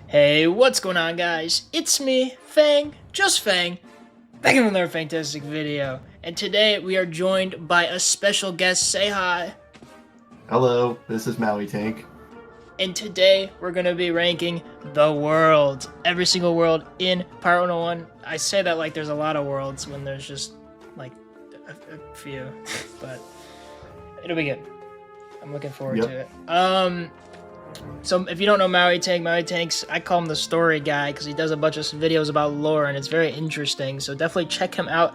Hey, what's going on, guys? It's me, Fang, just Fang, back in another fantastic video. And today we are joined by a special guest. Say hi. Hello, this is Maui Tank. And today we're going to be ranking the world. Every single world in Pirate101. I say that like there's a lot of worlds when there's just like a few. But it'll be good. I'm looking forward to it. So if you don't know Maui Tank's, I call him the story guy because he does a bunch of videos about lore and it's very interesting. So definitely check him out.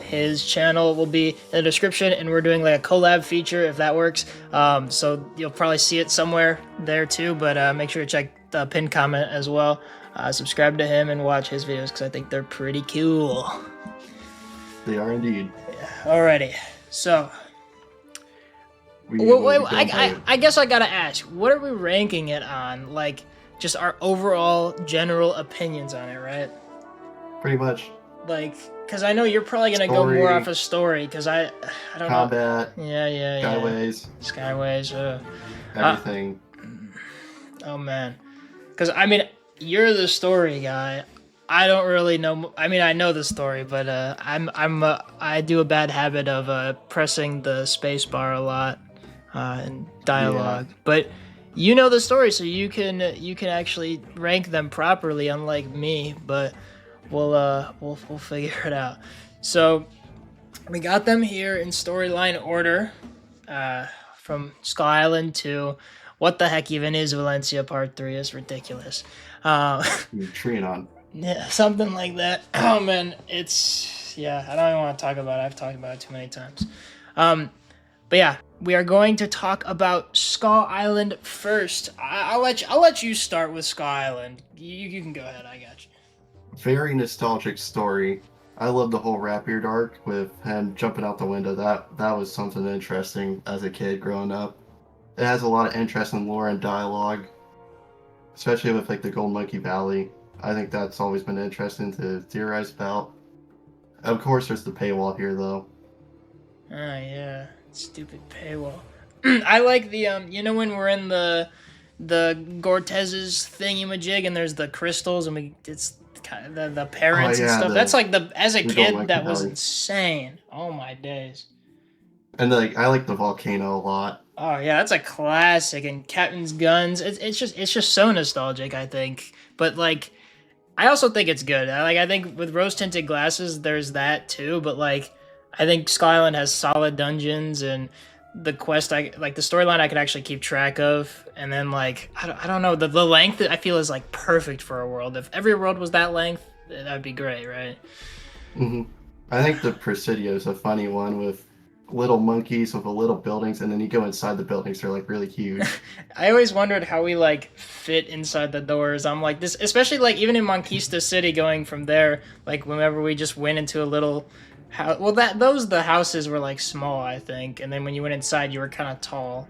His channel will be in the description, and we're doing like a collab feature if that works. So you'll probably see it somewhere there too, but make sure to check the pinned comment as well. Subscribe to him and watch his videos because I think they're pretty cool. They are indeed. Yeah. Alrighty, so. Wait, I guess I gotta ask, what are we ranking it on? Like, just our overall general opinions on it, right? Pretty much. Like, because I know you're probably gonna go more off of story, because I don't combat, know. Yeah. Skyways. Skyways, everything. Oh, man. Because, I mean, you're the story guy. I don't really know. I mean, I know the story, but I do a bad habit of pressing the space bar a lot. And dialogue, but you know the story, so you can actually rank them properly, unlike me. But we'll figure it out. So we got them here in storyline order, from Skull Island to what the heck even is Valencia Part 3 is ridiculous. Trianon. Yeah, something like that. Oh man, it's I don't even want to talk about it. I've talked about it too many times. But yeah, we are going to talk about Skull Island first. I'll let you start with Skull Island. You can go ahead. I got you. Very nostalgic story. I love the whole Rapier arc with him jumping out the window. That was something interesting as a kid growing up. It has a lot of interesting lore and dialogue, especially with like the Gold Monkey Valley. I think that's always been interesting to theorize about. Of course, there's the paywall here though. Yeah. Stupid paywall. I like the you know, when we're in the Gortez's thingy-majig and there's the crystals and it's kind of the parents and stuff. That's like as a kid that was insane. Oh my days. And I like the volcano a lot. Oh yeah, that's a classic. And Captain's guns. It's just so nostalgic, I think. But like, I also think it's good. I think with rose tinted glasses, there's that too. But like, I think Skull Island has solid dungeons, and the quest, the storyline I could actually keep track of. And then like, I don't know, the length I feel is like perfect for a world. If every world was that length, that'd be great, right? I think the Presidio is a funny one with little monkeys with little buildings, and then you go inside the buildings, they're like really huge. I always wondered how we like fit inside the doors. I'm like this, especially like even in Monquista City, going from there, like whenever we just went into a little house. Well, the houses were like small, I think, and then when you went inside, you were kind of tall.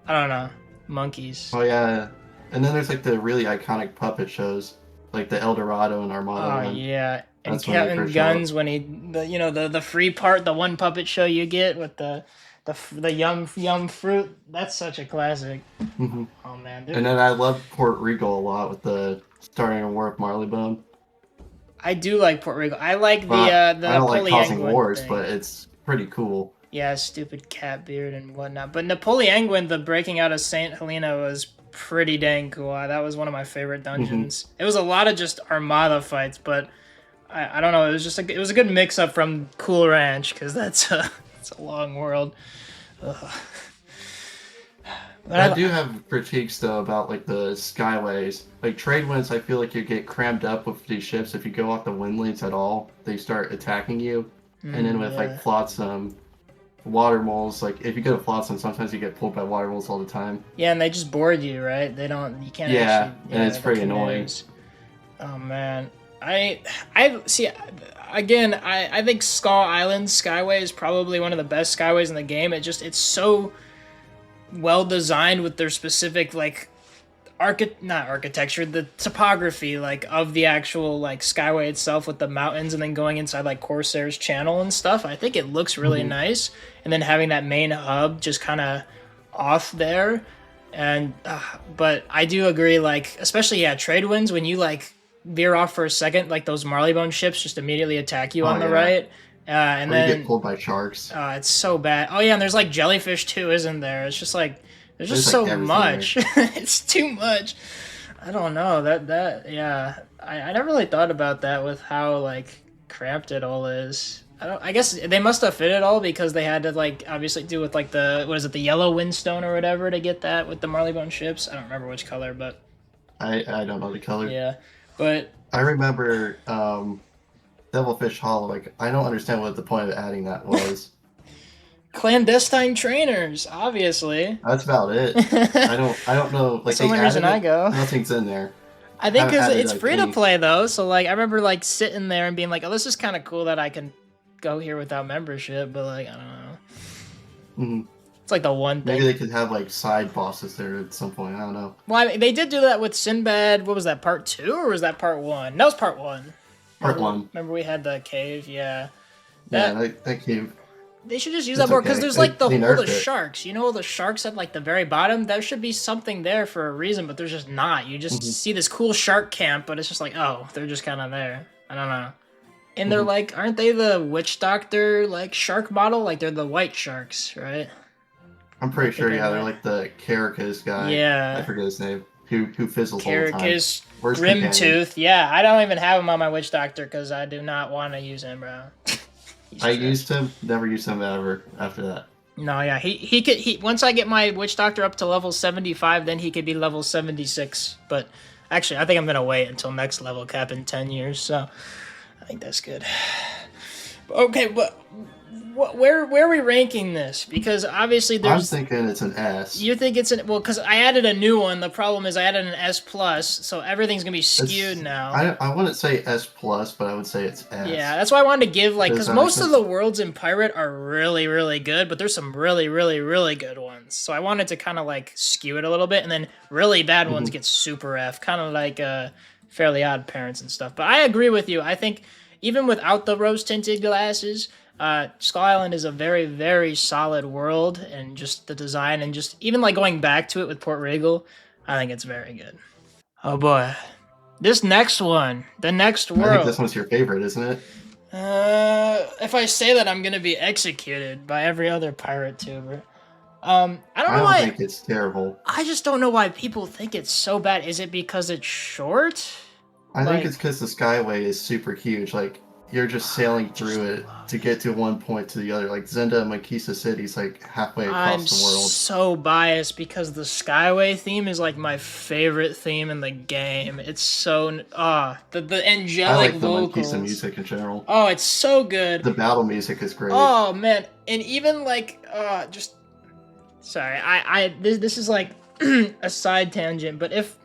I don't know, monkeys. Oh yeah, and then there's like the really iconic puppet shows, like the El Dorado and Armada. Oh yeah. And Captain Guns when the free part, the one puppet show you get with the yum fruit. That's such a classic. Oh man. And then I love Port Regal a lot with the starting a war with Marleybone. I do like Port Regal. I like the I don't like causing wars, thing. but it's pretty cool. Yeah, stupid cat beard and whatnot. But Napoleonguin, the breaking out of Saint Helena, was pretty dang cool. That was one of my favorite dungeons. It was a lot of just Armada fights, but I don't know. It was it was a good mix up from Cool Ranch, because it's a long world. But I do have critiques though about like the skyways. Like trade winds, I feel like you get crammed up with these ships. If you go off the wind lanes at all, they start attacking you. And then with like flotsam, water moles, like if you go to flotsam, sometimes you get pulled by water moles all the time. Yeah, and they just board you, right? You can't. Yeah, and it's pretty annoying. Oh man. I see. Again, I think Skull Island Skyway is probably one of the best skyways in the game. It's so well designed with their specific like not architecture, the topography like of the actual like skyway itself with the mountains, and then going inside like Corsair's channel and stuff. I think it looks really nice, and then having that main hub just kind of off there. And but I do agree, like especially trade winds when you like veer off for a second, like those Marleybone ships just immediately attack you Oh on the yeah. right, and Or you get then pulled by sharks. it's so bad. Oh yeah, and there's like jellyfish too, isn't there? It's just like there's just There's like so everything there. much. It's too much. I don't know that yeah. I never really thought about that with how like cramped it all is. I guess they must have fit it all because they had to like obviously do with like the what is it, the yellow windstone or whatever to get that with the Marleybone ships. I don't remember which color, but I don't know the color. yeah. But I remember Devilfish Hollow. Like I don't understand what the point of adding that was. clandestine trainers, obviously. That's about it. I don't know. Like That's the they only added reason I it, go. nothing's in there. I think Haven't because added, it's like, free to any- play though, so like I remember like sitting there and being like, "Oh, this is kind of cool that I can go here without membership," but like I don't know. Mhm. It's like the one thing. Maybe they could have like side bosses there at some point. I don't know. Well, I mean, they did do that with Sinbad. What was that, part 2 or was that part 1? That was part 1. Part Remember, 1. remember we had the cave, yeah. Yeah, That that cave. they should just use It's that more because okay. there's like the They all the nerfed it. sharks. You know, all the sharks at like the very bottom. There should be something there for a reason, but there's just not. You just Mhm. see this cool shark camp, but it's just like, oh, they're just kind of there. I don't know. And they're Mhm. like, aren't they the witch doctor like shark model? Like they're the white sharks, right? I'm pretty I sure. think Yeah, I'm they're right. like the Caracas guy. Yeah. I forget his name. Who fizzles all the time. Caracas, Where's Companion? Grimtooth. Yeah, I don't even have him on my witch doctor because I do not want to use him, bro. He's I trash. used him. Never used him ever after that. No, yeah, he could once I get my witch doctor up to level 75, then he could be level 76. But actually, I think I'm gonna wait until next level cap in 10 years. So I think that's good. Okay, but where are we ranking this? Because obviously I'm there's. thinking it's an S. You think it's an well? Because I added a new one. The problem is I added an S plus, so everything's gonna be skewed now. I wouldn't say S plus, but I would say it's S. Yeah, that's why I wanted to give like Does because that make most of sense? the worlds in Pirate are really really good, but there's some really really really good ones. So I wanted to kind of like skew it a little bit, and then really bad ones get super F, kind of like Fairly Odd Parents and stuff. But I agree with you. I think even without the rose tinted glasses, Skull Island is a very very solid world, and just the design and just even like going back to it with Port Regal, I think it's very good. Oh boy. This next one, the next I think world. this one's your favorite, isn't it? If I say that, I'm gonna be executed by every other pirate tuber. I don't I know don't why. think it's terrible. I just don't know why people think it's so bad. Is it because it's short? I Like- think it's because the Skyway is super huge. Like you're just sailing through it to get to one point to the other. Like Zenda and Monquista City's like halfway across I'm the world. so biased because the Skyway theme is like my favorite theme in the game. It's so the I angelic like the vocals. Monquista music in general. Oh, it's so good. The battle music is great. Oh man, and even like just sorry, this is like a side tangent, but if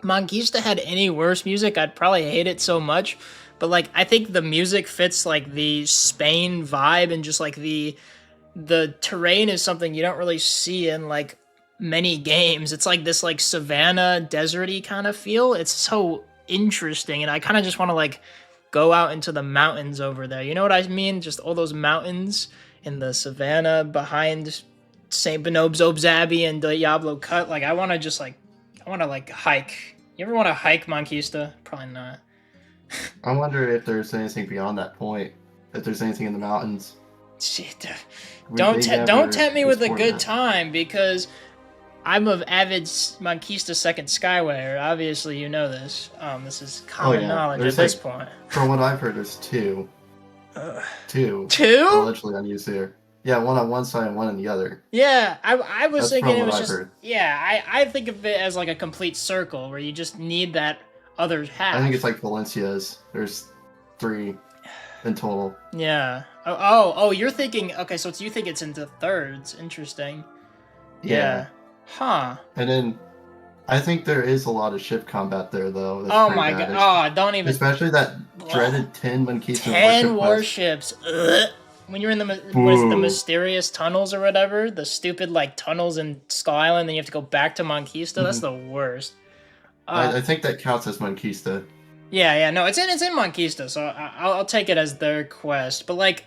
Monquista had any worse music, I'd probably hate it so much. But like I think the music fits like the Spain vibe and just like the terrain is something you don't really see in like many games. It's like this like savanna deserty kind of feel. It's so interesting and I kind of just want to like go out into the mountains over there. You know what I mean? Just all those mountains in the savannah behind St. Benob's Obes Abbey and Diablo Cut. Like I want to just like hike. You ever want to hike Monquista? Probably not. I wonder if there's anything beyond that point. If there's anything in the mountains. Shit. They Don't never tempt me with a explored good that. time because I'm an avid Monquista second Skywayer. Obviously, you know this. This is common yeah. knowledge There's, at this like, point. From what I've heard, there's two. Two Two? allegedly unused there. Yeah, one on one side and one on the other. Yeah, I was That's thinking from it was what I've just heard. yeah. I think of it as like a complete circle where you just need that other half. I think it's like Valencia's. There's 3 in total. yeah. Oh, you're thinking okay. So you think it's into thirds? Interesting. Yeah. Huh. And then I think there is a lot of ship combat there, though. That's Oh pretty my god. bad. Oh, don't even. Especially that dreaded 10 Monquista 10 warship quest. warships. Ugh. When you're in the what is it, the Boo. mysterious tunnels or whatever, the stupid like tunnels in Skull Island, then you have to go back to Monquista. That's the worst. I think that counts as Monquista. Yeah, no, it's in Monquista, so I'll take it as their quest. But like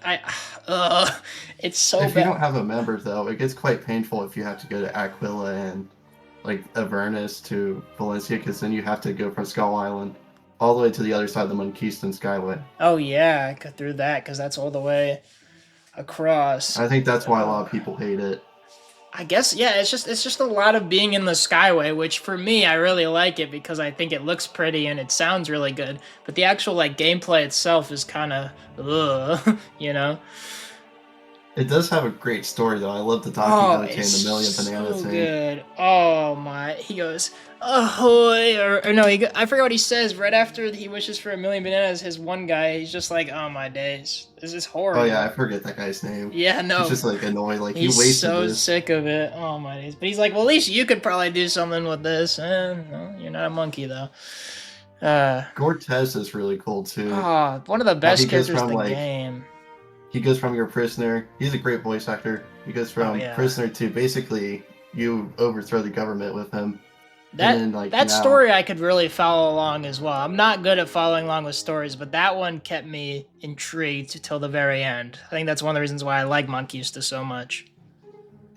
it's so If bad. you don't have a member, though, it gets quite painful if you have to go to Aquila and like Avernus to Valencia, because then you have to go from Skull Island all the way to the other side of the Monquista Skyway. Oh yeah, I cut through that because that's all the way across. I think that's why a lot of people hate it. I guess yeah, it's just a lot of being in the Skyway, which for me I really like it because I think it looks pretty and it sounds really good. But the actual like gameplay itself is kind of you know. It does have a great story though. I love the Oh, Donkey it's and the Million Banana so thing. good. Oh my, he goes ahoy or no, I forgot what he says right after he wishes for a million bananas. His one guy, he's just like, oh my days, this is horrible. Oh yeah, I forget that guy's name. Yeah, no. He's just like annoyed, like He's you wasted so this. sick of it. Oh my days. But he's like, well, at least you could probably do something with this. No, you're not a monkey though. Cortez is really cool too. One of the best he goes characters in from, the like, game. He goes from your prisoner. He's a great voice actor. He goes from yeah. prisoner to basically you overthrow the government with him. That and then, like, that now, story I could really follow along as well. I'm not good at following along with stories, but that one kept me intrigued till the very end. I think that's one of the reasons why I like Monquista so much.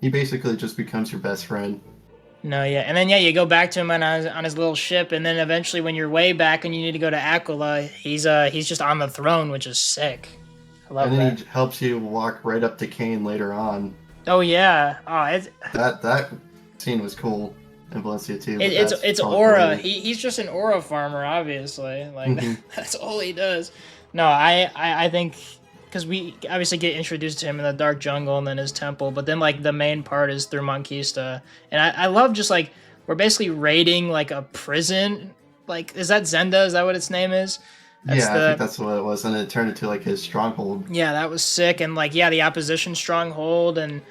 he basically just becomes your best friend. No, yeah, and then yeah, you go back to him on his little ship, and then eventually when you're way back and you need to go to Aquila, he's just on the throne, which is sick. I love And then that. he helps you walk right up to Kane later on. Oh yeah, it's That scene was cool in Valencia too. but it's that's probably aura. later. He's just an aura farmer, obviously. Like Mhm. that's all he does. No, I think because we obviously get introduced to him in the Dark Jungle and then his temple, but then like the main part is through Monquista, and I love just like we're basically raiding like a prison. Like is that Zenda? Is that what its name is? I think that's what it was, and it turned into like his stronghold. Yeah, that was sick, and like yeah, the opposition stronghold and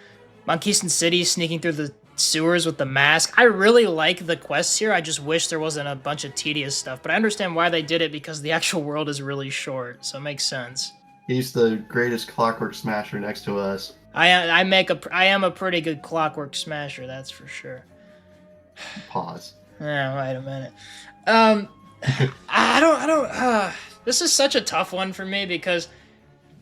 Monquistan City sneaking through the sewers with the mask. I really like the quests here. I just wish there wasn't a bunch of tedious stuff, but I understand why they did it because the actual world is really short, so it makes sense. He's the greatest clockwork smasher next to us. I am a pretty good clockwork smasher, that's for sure. Pause. Yeah, wait a minute. This is such a tough one for me because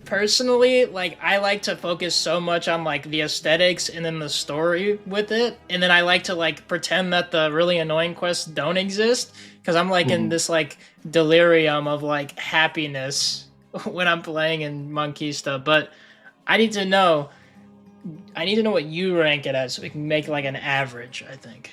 personally, like, I like to focus so much on, like, the aesthetics and then the story with it, and then I like to, like, pretend that the really annoying quests don't exist, because I'm, like, in this, like, delirium of, like, happiness when I'm playing in Monquista, but I need to know what you rank it as so we can make, like, an average, I think.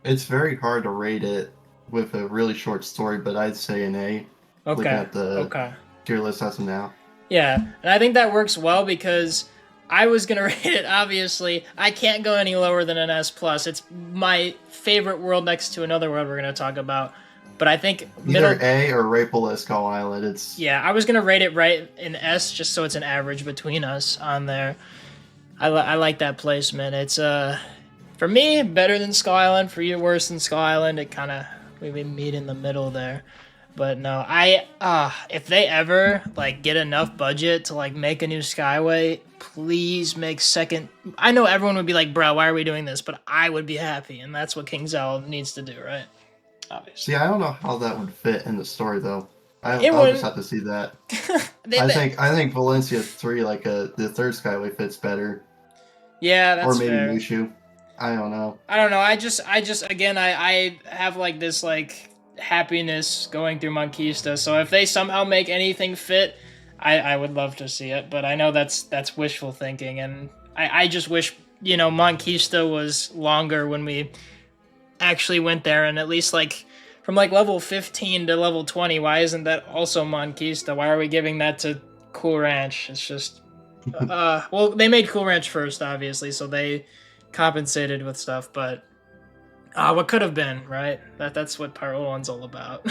It's very hard to rate it with a really short story, but I'd say an A. Looking at the tier list as of now. Yeah, and I think that works well because I was gonna rate it. Obviously, I can't go any lower than an S+. It's my favorite world next to another world we're gonna talk about. But I think either A or right below Skull Island. I was gonna rate it right in S just so it's an average between us on there. I like that placement. It's for me better than Skull Island. For you worse than Skull Island. It kind of we meet in the middle there. But no, if they ever like get enough budget to like make a new Skyway, please make second. I know everyone would be like, bro, why are we doing this? But I would be happy, and that's what King Zal needs to do, right? Obviously. See, I don't know how that would fit in the story though. I'll just have to see that. I think Valencia 3, like the third Skyway, fits better. Yeah, that's fair. Or maybe fair. Mooshu. I don't know. I just again I have like this like happiness going through Monquista, so if they somehow make anything fit, I would love to see it, but I know that's wishful thinking, and I just wish, you know, Monquista was longer when we actually went there, and at least like from like level 15 to level 20, why isn't that also Monquista? Why are we giving that to Cool Ranch? It's just well, they made Cool Ranch first, obviously, so they compensated with stuff, but what could have been, right? That's what Pirate101's all about.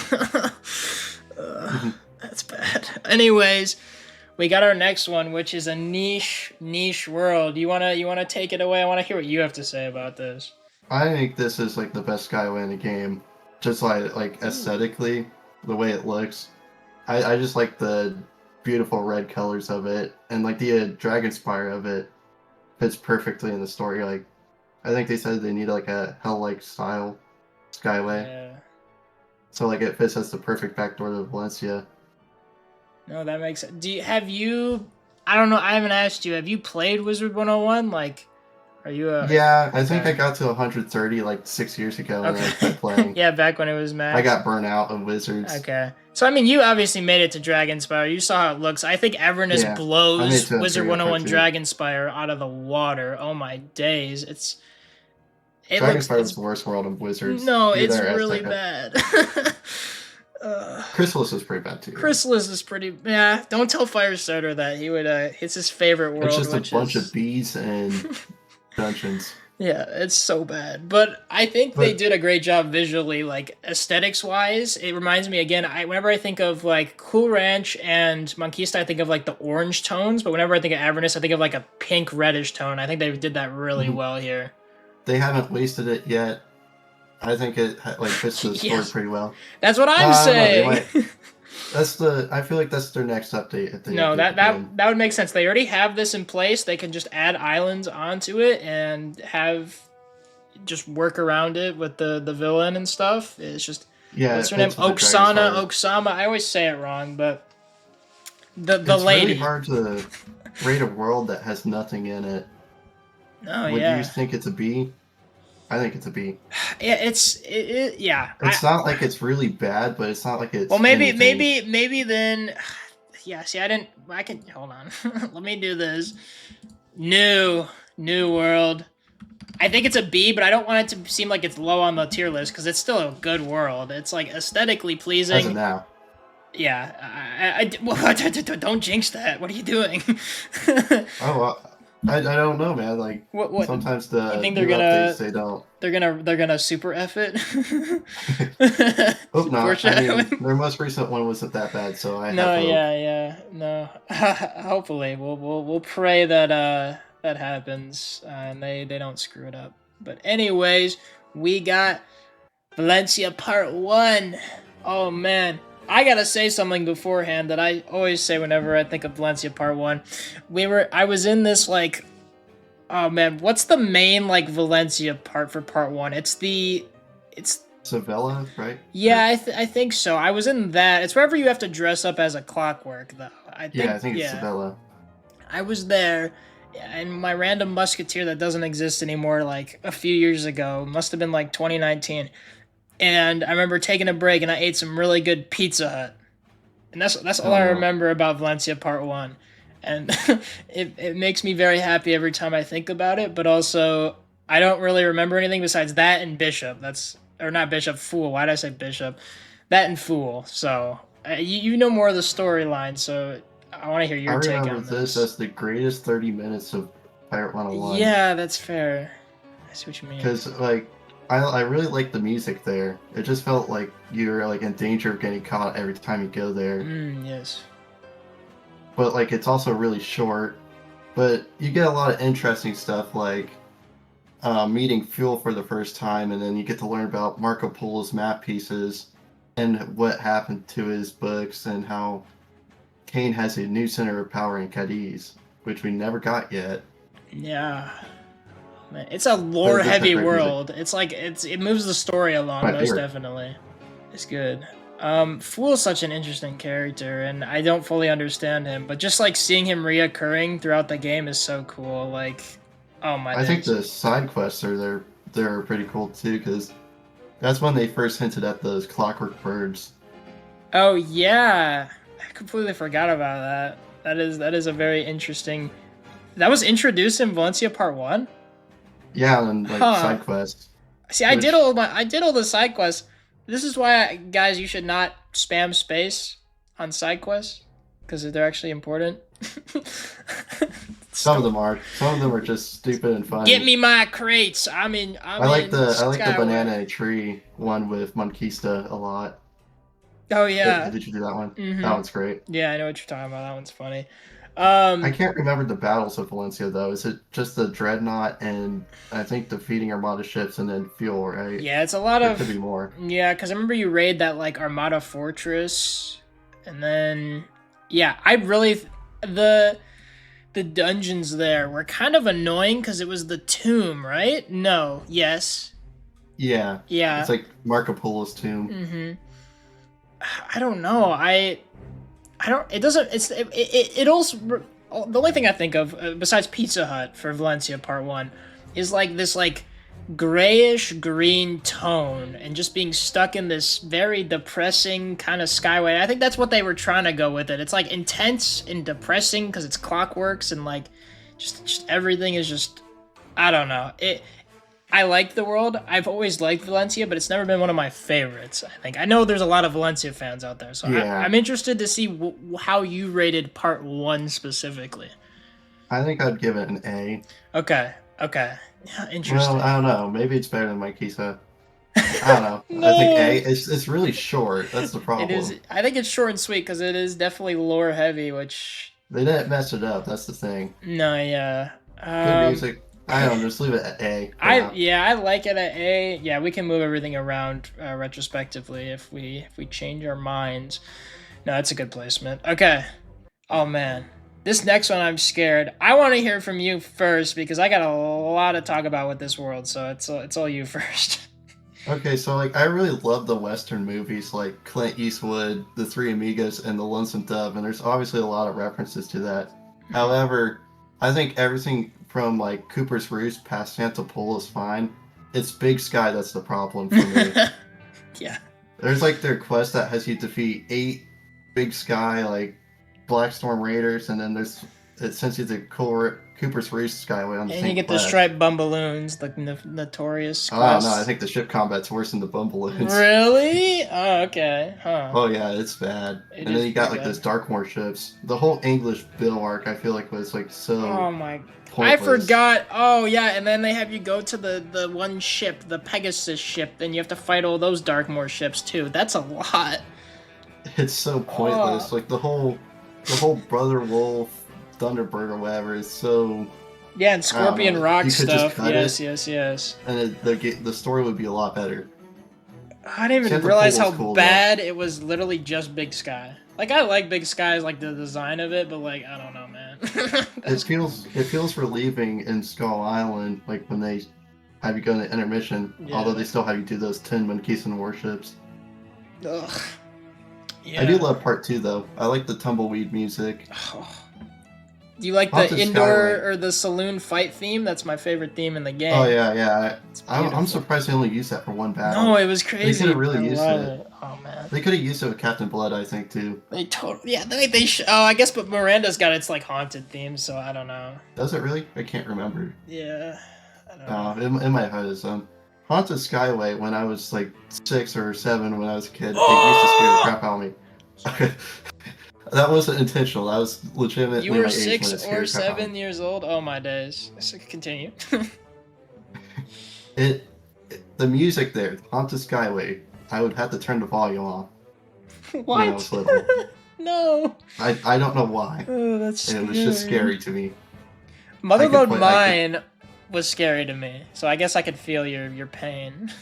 That's bad. Anyways, we got our next one, which is a niche world. You wanna take it away? I want to hear what you have to say about this. I think this is like the best Skyway in the game. Just like aesthetically, the way it looks. I just like the beautiful red colors of it, and like the dragon spire of it fits perfectly in the story. Like, I think they said they need like a hell-like style Skyway. Yeah. So like it fits as the perfect backdoor to Valencia. No, that makes sense. I don't know, I haven't asked you, have you played Wizard 101? Like, Are you Yeah, I think okay. I got to 130 like 6 years ago when I quit playing. Yeah, back when it was max. I got burnt out of Wizards. Okay. So, I mean, you obviously made it to Dragonspire. You saw how it looks. I think Avernus Yeah, I made it blows to Wizard Imperial 101 too. Dragonspire out of the water. Oh my days. Dragonspire was the worst world of Wizards. No, You're it's there, really Azteca. bad. Chrysalis was pretty bad too. Chrysalis is pretty. Yeah, don't tell Firestarter that. He would. It's his favorite world. It's just a which bunch is... of bees and dungeons. Yeah, it's so bad. But I think they did a great job visually, like aesthetics wise. It reminds me again. Whenever I think of like Cool Ranch and Monquista, I think of like the orange tones. But whenever I think of Avernus, I think of like a pink reddish tone. I think they did that really well here. They haven't wasted it yet. I think it like fits the story pretty well. That's what I'm saying. I feel like that's their next update. If they No, that would make sense. They already have this in place. They can just add islands onto it and have just work around it with the villain and stuff. It's just what's her name? Oksana. I always say it wrong, but the it's lady. It's really hard to rate a world that has nothing in it. Oh, Would you think it's a B? I think it's a B. Yeah, yeah. It's not like it's really bad, but it's not like it's. Well, maybe then. Yeah. See, I can hold on. Let me do this. New world. I think it's a B, but I don't want it to seem like it's low on the tier list because it's still a good world. It's like aesthetically pleasing. As of now. Yeah. Don't jinx that. What are you doing? I don't know, man. Like what? Sometimes the you think they're gonna updates, they don't. They're gonna super F it. Hope not. I mean, their most recent one wasn't that bad, so I. No, have hope. yeah, no. Hopefully, we'll pray that that happens and they don't screw it up. But anyways, we got Valencia Part 1. Oh man. I gotta say something beforehand that I always say whenever I think of Valencia Part 1. I was in this, like, oh man, what's the main, like, Valencia part for Part 1? It's Sevilla, right? Yeah, I think so. I was in that. It's wherever you have to dress up as a clockwork, though. I think it's Sevilla. I was there, and my random musketeer that doesn't exist anymore, like, a few years ago, must have been, like, 2019. And I remember taking a break, and I ate some really good Pizza Hut. And that's all I remember about Valencia Part 1. And it makes me very happy every time I think about it, but also, I don't really remember anything besides that and Bishop. Or not Bishop, Fool. Why did I say Bishop? That and Fool. So, you know more of the storyline, so I want to hear your take on this. I remember this as the greatest 30 minutes of Pirate101. Yeah, that's fair. I see what you mean. Because, like, I really like the music there. It just felt like you were like in danger of getting caught every time you go there. Yes. But like it's also really short. But you get a lot of interesting stuff like meeting Fuel for the first time, and then you get to learn about Marco Polo's map pieces and what happened to his books and how Kane has a new center of power in Cadiz, which we never got yet. Yeah. Man, it's a lore-heavy world. It's like it moves the story along, most definitely. It's good. Fool's such an interesting character, and I don't fully understand him, but just like seeing him reoccurring throughout the game is so cool. Like, oh my! I think the side quests are they're pretty cool too, because that's when they first hinted at those clockwork birds. Oh yeah, I completely forgot about that. That is a very interesting. That was introduced in Valencia Part 1. Yeah, and like side quests. See, I did all the side quests. This is why, guys, you should not spam space on side quests because they're actually important. Some of them are. Some of them are just stupid and funny. Get me my crates. I like the banana tree one with Monquista a lot. Oh yeah. Did you do that one? Mm-hmm. That one's great. Yeah, I know what you're talking about. That one's funny. I can't remember the battles of Valencia though. Is it just the Dreadnought and I think defeating Armada ships and then Fuel, right? Yeah, it's a lot of. Could be more. Yeah, because I remember you raid that like Armada fortress, and then I really the dungeons there were kind of annoying because it was the tomb, right? No. Yes. Yeah. Yeah. It's like Marco Polo's tomb. Mm-hmm. I don't know. I don't. It doesn't. It also. The only thing I think of besides Pizza Hut for Valencia Part 1 is like this like grayish green tone and just being stuck in this very depressing kind of skyway. I think that's what they were trying to go with it. It's like intense and depressing because it's clockworks and like just everything is just, I don't know. I like the world. I've always liked Valencia, but it's never been one of my favorites. I think I know there's a lot of Valencia fans out there, so Yeah. I'm interested to see how you rated part 1 specifically. I think I'd give it an A. Okay. Yeah, interesting. Well, I don't know. Maybe it's better than Monquista. I don't know. No. I think A. It's really short. That's the problem. It is. I think it's short and sweet because it is definitely lore heavy, which They didn't mess it up. That's the thing. no, yeah. Good music. I don't know. Just leave it at A. I like it at A. Yeah, we can move everything around retrospectively if we change our minds. No, that's a good placement. Okay. Oh man, this next one I'm scared. I want to hear from you first because I got a lot to talk about with this world. So it's all you first. Okay, so like I really love the Western movies like Clint Eastwood, The Three Amigos, and The Lonesome Dove, and there's obviously a lot of references to that. However, I think everything from like Cooper's Roost past Santa Pool is fine. It's Big Sky that's the problem for me. Yeah. There's like their quest that has you defeat 8 Big Sky like Blackstorm Raiders, and then it sends you to Cooper's Roost Skyway on the And same you get quest. the striped bumballoons, the notorious. Oh no, I think the ship combat's worse than the Bumballoons. Really? Oh, okay. Huh. Oh yeah, it's bad. It And is then you got pretty like bad. those Darkmoor ships. The whole English Bill arc, I feel like, was like so. Oh my. Pointless. I forgot. Oh yeah, and then they have you go to the one ship, the Pegasus ship, then you have to fight all those Darkmoor ships too. That's a lot. It's so pointless. Oh. Like the whole Brother Wolf, Thunderbird or whatever is so. Yeah, and Scorpion know. Rock You could just stuff. cut Yes, it. yes. And the story would be a lot better. I didn't even Santa realize Pool how was cool, bad it was. Literally just Big Sky. Like I like Big Sky, like the design of it, but like I don't know, man. It feels relieving in Skull Island, like when they have you go in the intermission. Yeah. Although they still have you do those 10 Monquistan warships. Ugh. Yeah. I do love part 2 though. I like the tumbleweed music. Do you like Haunted the indoor Skyway. or the saloon fight theme? That's my favorite theme in the game. Oh yeah. It's I'm beautiful. surprised they only used that for one battle. No, it was crazy. could've really I used love it. Oh man. They could have used it with Captain Blood, I think, too. They totally. Yeah, oh, I guess, but Miranda's got its like haunted theme, so I don't know. Does it really? I can't remember. Yeah, I don't know. It might have his Haunted Skyway. When I was like 6 or 7, when I was a kid, it used to scare the crap out of me. Okay. That wasn't intentional. That was legitimately You my were age when it 6 scared or the crap out of 7 me. years old. Oh my days. So continue. The music there, Haunted Skyway, I would have to turn the volume off when I was What? little. No. I don't know why. Oh, that's. It was just scary to me. Motherlode I Mine was scary to me, so I guess I could feel your pain.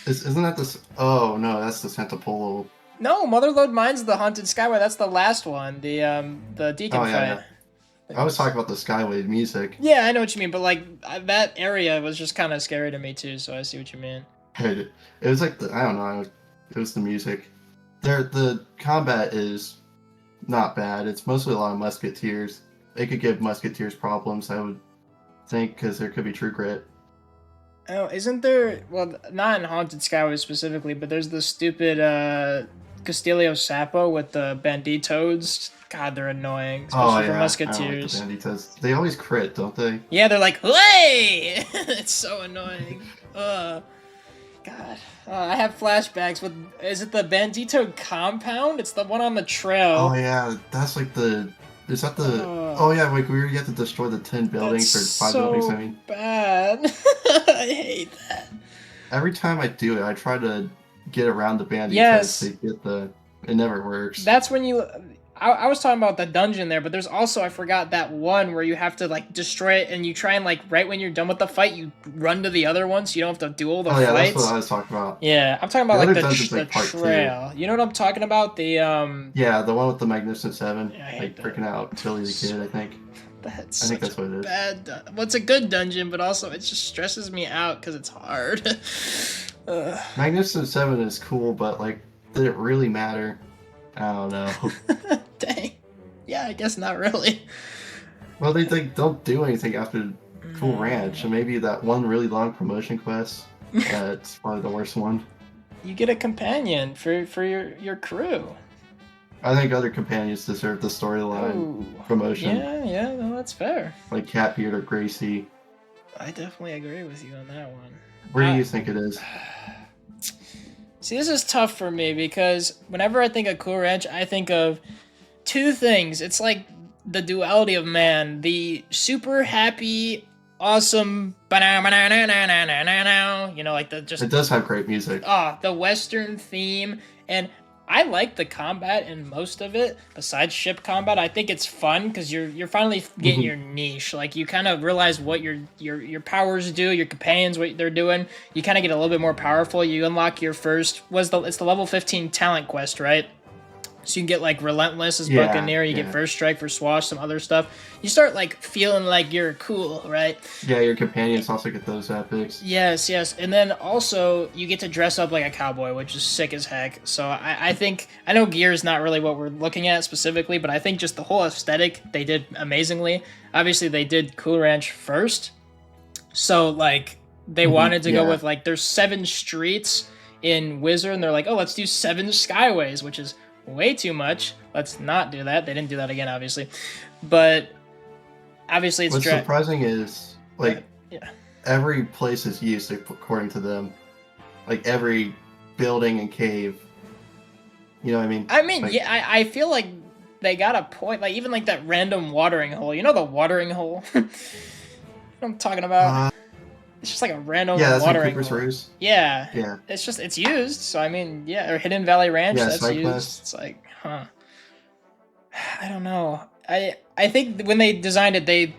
Isn't that this? Oh no, that's the Santa Polo. No, Motherlode Mine's the Haunted Skyway. That's the last one. The Deacon Oh, fight. yeah. I was talking about the Skyway music. Yeah, I know what you mean, but like that area was just kind of scary to me too. So I see what you mean. It was like I don't know. It was the music. The combat is not bad. It's mostly a lot of musketeers. They could give musketeers problems, I would think, because there could be true grit. Oh, isn't there? Well, not in Haunted Skyway specifically, but there's the stupid Castillo Sapo with the Banditoads. God, they're annoying, especially for musketeers. I don't like the Banditos. They always crit, don't they? Yeah, they're like, "Hey!" It's so annoying. God, I have flashbacks with. Is it the Bandito compound? It's the one on the trail. Oh yeah, that's like the. Is that the? Oh yeah, like where you have to destroy the 10 buildings or 5 buildings. I mean, bad. I hate that. every time I do it, I try to get around the bandits Yes. to get the. It never works. That's when you. I was talking about the dungeon there, but there's also, I forgot, that one where you have to like destroy it and you try and like right when you're done with the fight, you run to the other one so you don't have to do all the oh yeah, fights. that's what I was talking about. Yeah, I'm talking about The like other dungeon's the like part 2. trail. You know what I'm talking about? The Yeah, the one with the Magnificent Seven, Yeah, I hate like that. freaking out Tilly the Kid, I think. That's I think such that's what it is. bad. Well, it's a good dungeon, but also it just stresses me out because it's hard. Ugh. Magnificent Seven is cool, but like, did it really matter? I don't know. Dang. Yeah, I guess not really. Well, they don't do anything after Cool Ranch, and maybe that one really long promotion quest. That's probably the worst one. You get a companion for your crew. I think other companions deserve the storyline promotion. Yeah, no, that's fair. Like Catbeard or Gracie. I definitely agree with you on that one. Where do you think it is? See, this is tough for me because whenever I think of Cool Ranch, I think of two things. It's like the duality of man, the super happy, awesome, like the just. It does have great music. The Western theme, and I like the combat in most of it. Besides ship combat, I think it's fun because you're finally getting your niche. Like you kind of realize what your powers do, your companions what they're doing. You kind of get a little bit more powerful. You unlock your first it's the level 15 talent quest, right? So you can get like Relentless as Buccaneer, you get First Strike for Swash, some other stuff. You start like feeling like you're cool, right? Yeah, your companions also get those epics. Yes. And then also you get to dress up like a cowboy, which is sick as heck. So I think, I know gear is not really what we're looking at specifically, but I think just the whole aesthetic, they did amazingly. Obviously they did Cool Ranch first. So like they wanted to go with like, there's 7 streets in Wizard and they're like, oh, let's do 7 skyways, which is way too much. Let's not do that. They didn't do that again, obviously. But obviously it's... What's surprising is, like, every place is used according to them. Like, every building and cave. You know what I mean? I mean, like, I feel like they got a point. Like, even like that random watering hole. You know the watering hole? You know what I'm talking about? It's just like a random watering Cooper's hole. Ruse. Yeah. It's used. So, I mean, or Hidden Valley Ranch, that's used. Quest. It's like, I don't know. I think when they designed it, they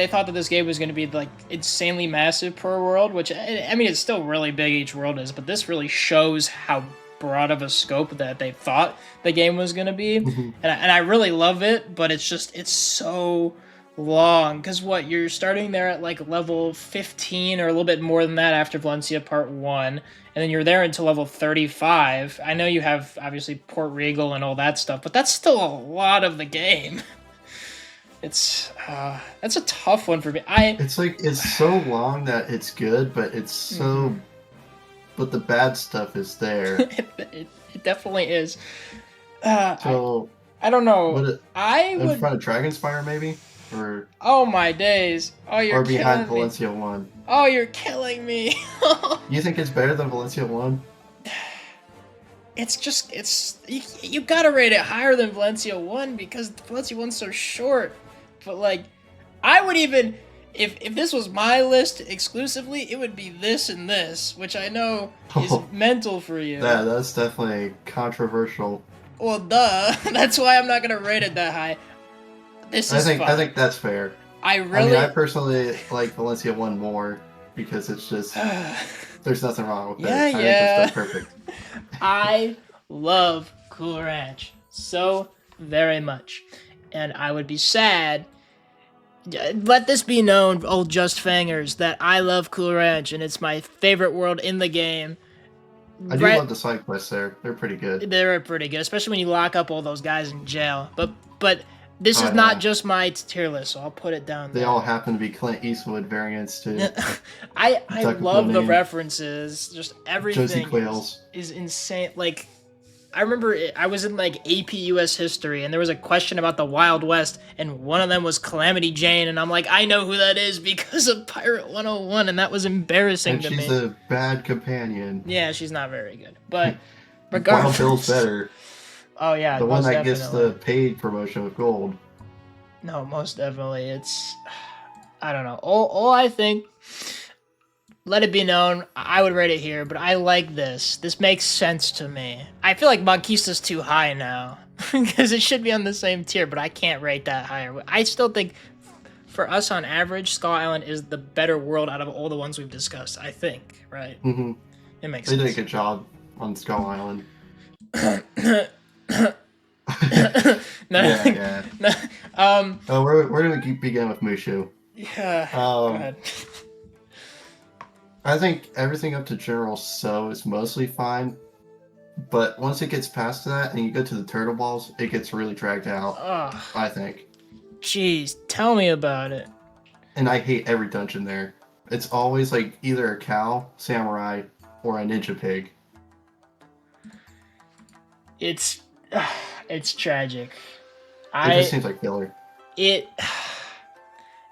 thought that this game was going to be like insanely massive per world, which, I mean, it's still really big, each world is, but this really shows how broad of a scope that they thought the game was going to be. And I really love it, but it's so long, because you're starting there at like level 15 or a little bit more than that after Valencia Part 1, and then you're there until level 35. I know you have obviously Port Regal and all that stuff, but that's still a lot of the game. It's that's a tough one for me. It's like, it's so long that it's good, but it's so but the bad stuff is there. It definitely is. So I don't know. In front of Dragonspire, maybe? Or oh my days! Oh, you're behind killing Valencia 1. Oh, you're killing me! You think it's better than Valencia 1? You gotta rate it higher than Valencia 1 because Valencia 1's so short. But like, I would even, if this was my list exclusively, it would be this and this, which I know is mental for you. Yeah, that's definitely controversial. Well, duh. That's why I'm not gonna rate it that high. I think that's fair. I personally like Valencia 1 more because it's just there's nothing wrong with it. I think it's perfect. I love Cool Ranch so very much, and I would be sad. Let this be known, old Just Fangers, that I love Cool Ranch and it's my favorite world in the game. I do love the side quests there. They're pretty good. They're pretty good, especially when you lock up all those guys in jail. But this is not just my tier list, so I'll put it down there. They all happen to be Clint Eastwood variants, too. I love the references. Just everything Josie Quails is insane. Like, I remember I was in, like, AP US History, and there was a question about the Wild West, and one of them was Calamity Jane, and I'm like, I know who that is because of Pirate101, and that was embarrassing to me. And she's a bad companion. Yeah, she's not very good. But regardless... Wild Bill's better. Oh, yeah, the one that gets the paid promotion with gold. No, most definitely. It's, I don't know. All I think, let it be known, I would rate it here, but I like this. This makes sense to me. I feel like Monquista's too high now, because it should be on the same tier, but I can't rate that higher. I still think, for us on average, Skull Island is the better world out of all the ones we've discussed, I think, right? It makes sense. They did a good job on Skull Island. We're gonna begin with Mooshu. Yeah. Go ahead. I think everything up to General So is mostly fine, but once it gets past that and you go to the turtle balls, it gets really dragged out. I think. Jeez, tell me about it. and I hate every dungeon there. It's always like either a cow, samurai, or a ninja pig. It's tragic. It just seems like filler.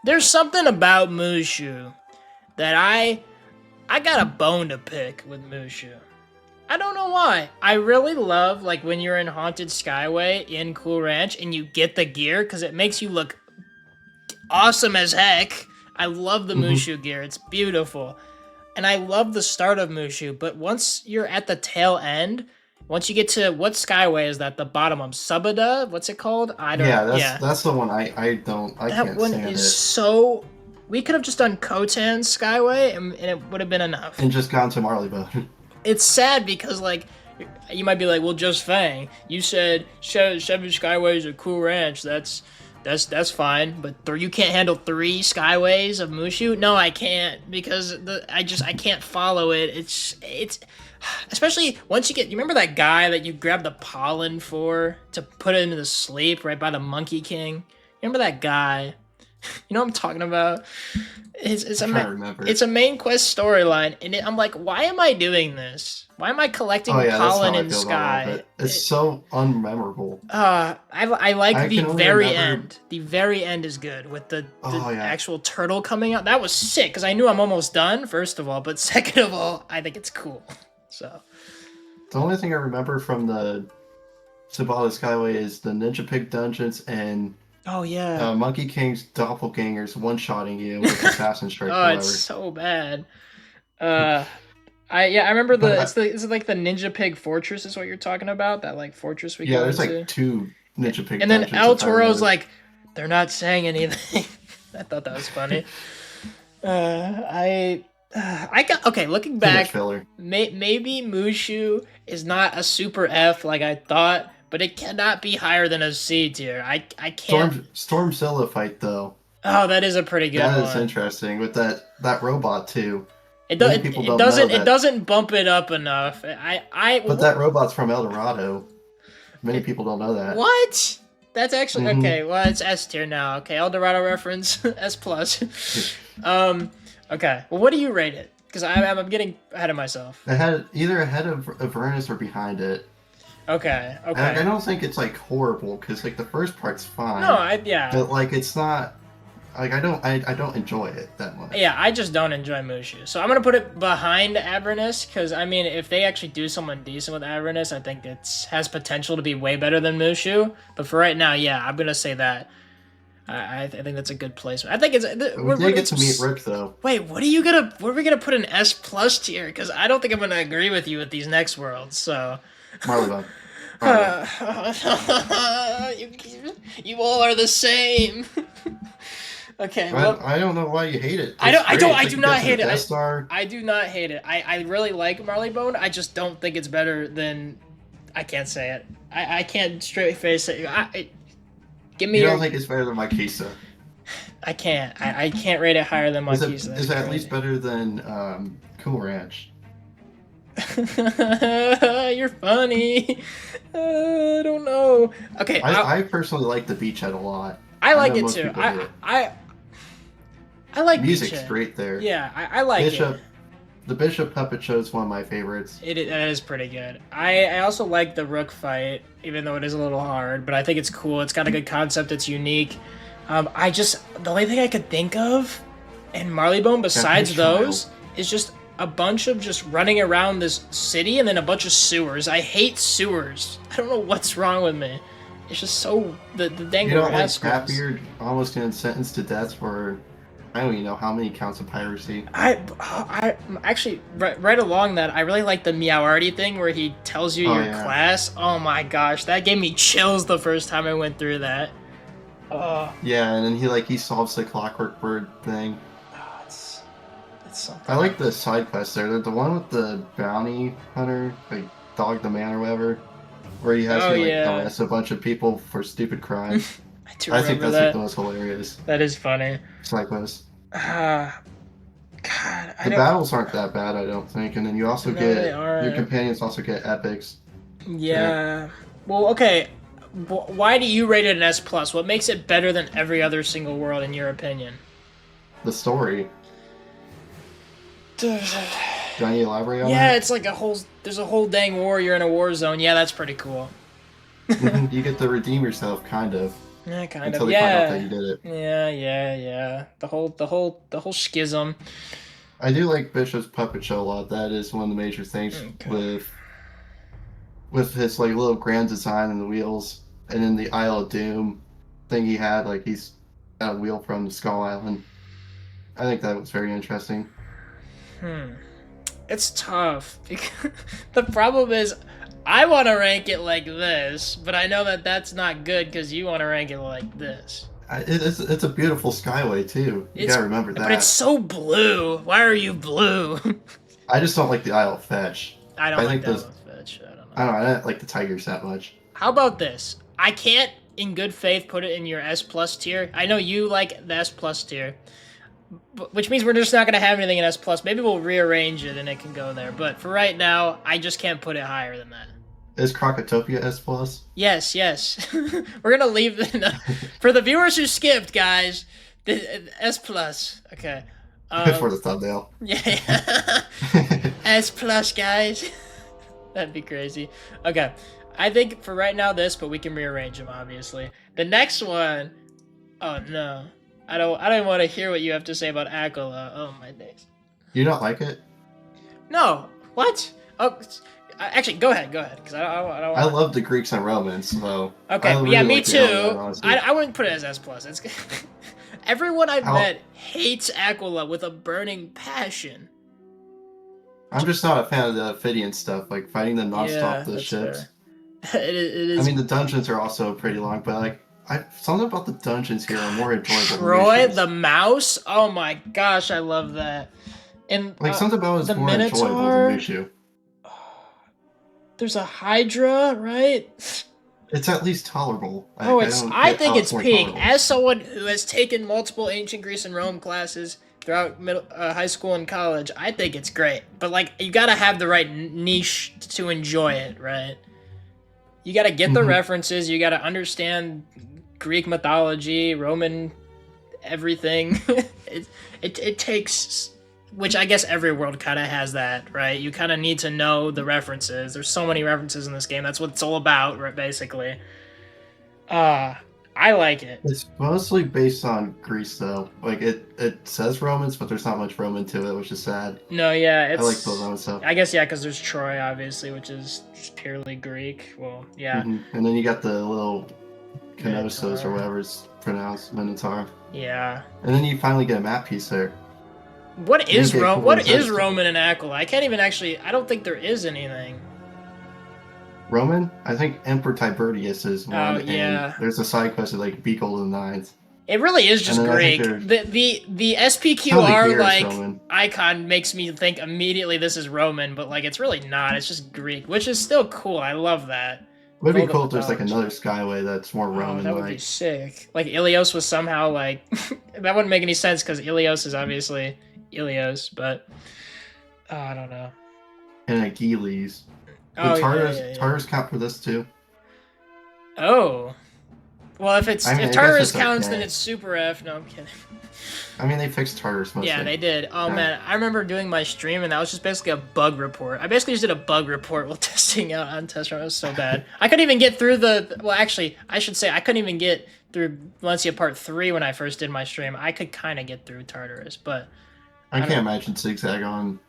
There's something about Mooshu that I got a bone to pick with Mooshu. I don't know why. I really love like when you're in Haunted Skyway in Cool Ranch and you get the gear because it makes you look awesome as heck. I love the Mooshu gear. It's beautiful. And I love the start of Mooshu, but once you're at the tail end, once you get to what Skyway is that? The bottom of Subada? What's it called? I don't. Yeah, that's the one I can't stand it. That one is so. We could have just done Khotan's Skyway, and it would have been enough. And just gone to Marleybone. It's sad because like, you might be like, well, Just Fang, you said 7 Skyways of Cool Ranch. That's fine, but you can't handle 3 Skyways of Mooshu? No, I can't, because I can't follow it. It's especially once you remember that guy that you grabbed the pollen for to put it into the sleep right by the Monkey King? Remember that guy? You know what I'm talking about? It's a main quest storyline, and I'm like, why am I doing this? Why am I collecting pollen in Sky? It's so unmemorable. I like the very end. The very end is good with the actual turtle coming out. That was sick because I knew I'm almost done. First of all, but second of all, I think it's cool. So the only thing I remember from the Subada Skyway is the Ninja Pig dungeons and Monkey King's doppelgangers one-shotting you with Assassin Strike. It's so bad. I remember it's like the Ninja Pig Fortress is what you're talking about. That like fortress we go into. There's like 2 Ninja Pig. And then El Toro's like, they're not saying anything. I thought that was funny. Looking back, maybe Mooshu is not a super F like I thought, but it cannot be higher than a C tier. I can't. Stormzilla fight though. Oh, that is a pretty good one. That is interesting with that robot too. It doesn't bump it up enough. But that robot's from El Dorado. Many people don't know that. What? That's actually okay. Well, it's S tier now. Okay, El Dorado reference S plus. Okay. Well, what do you rate it? Because I'm getting ahead of myself. Either ahead of Avernus or behind it. Okay. I don't think it's like horrible because like the first part's fine. No, But like it's not. Like I don't enjoy it that much. Yeah, I just don't enjoy Mooshu. So I'm gonna put it behind Avernus because I mean, if they actually do something decent with Avernus, I think it has potential to be way better than Mooshu. But for right now, yeah, I'm gonna say that. I think that's a good placement. I think it's. We did get to meet Rick though. Wait, what are we gonna put an S plus tier? Because I don't think I'm gonna agree with you with these next worlds. So. Marleybone. You all are the same. Okay. Well, I don't know why you hate it. I do not hate it. I do not hate it. I really like Marleybone. I just don't think it's better than. I can't say it. I can't straight face it. Give me. You don't think it's better than Monquista? I can't. I can't rate it higher than Monquista. Is it at least better than Cool Ranch? You're funny. I don't know. Okay. I personally like the beachhead a lot. I like it too. I like music's Beachhead. Great there. Yeah, I like it. The Bishop puppet show is one of my favorites. That is pretty good. I also like the Rook fight, even though it is a little hard, but I think it's cool. It's got a good concept. It's unique. The only thing I could think of in Marleybone besides those is just a bunch of just running around this city and then a bunch of sewers. I hate sewers. I don't know what's wrong with me. It's just so the dang. You don't like Happy almost getting sentenced to death for I don't even know how many counts of piracy. I actually right along that. I really like the Meowarty thing where he tells you your class. Oh my gosh, that gave me chills the first time I went through that. Yeah, and then he solves the Clockwork Bird thing. Oh, it's something. I like the side quests there. The one with the bounty hunter, like Dog the Man or whatever, where he has to arrest a bunch of people for stupid crimes. I think that's like the most hilarious. That is funny. Side quest. God, the battles aren't that bad, I don't think, and then you also your companions also get epics. Yeah. Well, okay. Why do you rate it an S plus? What makes it better than every other single world in your opinion? the story. Do I need to elaborate on Yeah, that? it's like there's a whole dang war. You're in a war zone. Yeah, that's pretty cool. You get to redeem yourself, kind of, Yeah, kind until of. they find out that Yeah. you did it. Yeah. The whole schism. I do like Bishop's puppet show a lot. That is one of the major things Okay. with his like little grand design and the wheels, and then the Isle of Doom thing he had. Like he's got a wheel from the Skull Island. I think that was very interesting. It's tough. The problem is, I want to rank it like this, but I know that that's not good because you want to rank it like this. It's a beautiful skyway too. You gotta remember that. But it's so blue. Why are you blue? I just don't like the Isle of Fetch. I don't like think that those. one, Fetch. I don't know. I don't know. I don't like the tigers that much. How about this? I can't, in good faith, put it in your S plus tier. I know you like the S plus tier, which means we're just not gonna have anything in S plus. Maybe we'll rearrange it and it can go there. But for right now, I just can't put it higher than that. Is Krokotopia S plus? Yes. We're gonna leave for the viewers who skipped, guys. The S plus. Okay. For the thumbnail. Yeah. S plus, guys. That'd be crazy. Okay. I think for right now this, but we can rearrange them obviously. The next one. Oh no. I don't want to hear what you have to say about Aquila. Oh my days. You don't like it? No. What? Oh. Actually, go ahead, because I don't. I love the Greeks and Romans, so. Okay, really yeah, me like the too. Alien, I wouldn't put it as S plus. It's everyone I've met hates Aquila with a burning passion. I'm just not a fan of the Ophidian stuff, like fighting them nonstop the that's ships. it is. I mean, the dungeons are also pretty long, but like, something about the dungeons here are more enjoyable. Troy than the mouse. Oh my gosh, I love that. And like something about it is more enjoyable than Mooshu. There's a Hydra, right? It's at least tolerable. I think it's peak. As someone who has taken multiple ancient Greece and Rome classes throughout high school and college, I think it's great. But like, you gotta have the right niche to enjoy it, right? You gotta get the references. You gotta understand Greek mythology, Roman everything. it takes. Which I guess every world kind of has that, right? You kind of need to know the references. There's so many references in this game. That's what it's all about, right, basically. I like it. It's mostly based on Greece, though. Like, it says Romans, but there's not much Roman to it, which is sad. No, yeah, I like the Roman stuff. I guess, yeah, because there's Troy, obviously, which is just purely Greek. Well, yeah. And then you got the little Knossos, or whatever it's pronounced, Minotaur. Yeah. And then you finally get a map piece there. What is Roman and Aquila? I can't even actually. I don't think there is anything. Roman? I think Emperor Tiberius is one. Oh, yeah. And there's a side quest of like Beagle and Nines. It really is just Greek. The SPQR like icon makes me think immediately this is Roman, but like it's really not. It's just Greek, which is still cool. I love that. It would be cool if there's like another skyway that's more Roman. That would be sick. Like Ilios was somehow like that wouldn't make any sense because Ilios is obviously Ilios, but I don't know. And Achilles. Tartarus count for this too? Oh. Well, if Tartarus counts, then it's Super F. No, I'm kidding. I mean, they fixed Tartarus mostly. Yeah, they did. Oh, man. I remember doing my stream, and that was just basically a bug report. I basically just did a bug report while testing out on test run. It was so bad. I couldn't even get through well, actually, I should say, I couldn't even get through Valencia Part 3 when I first did my stream. I could kind of get through Tartarus, but... I can't imagine Zigzag on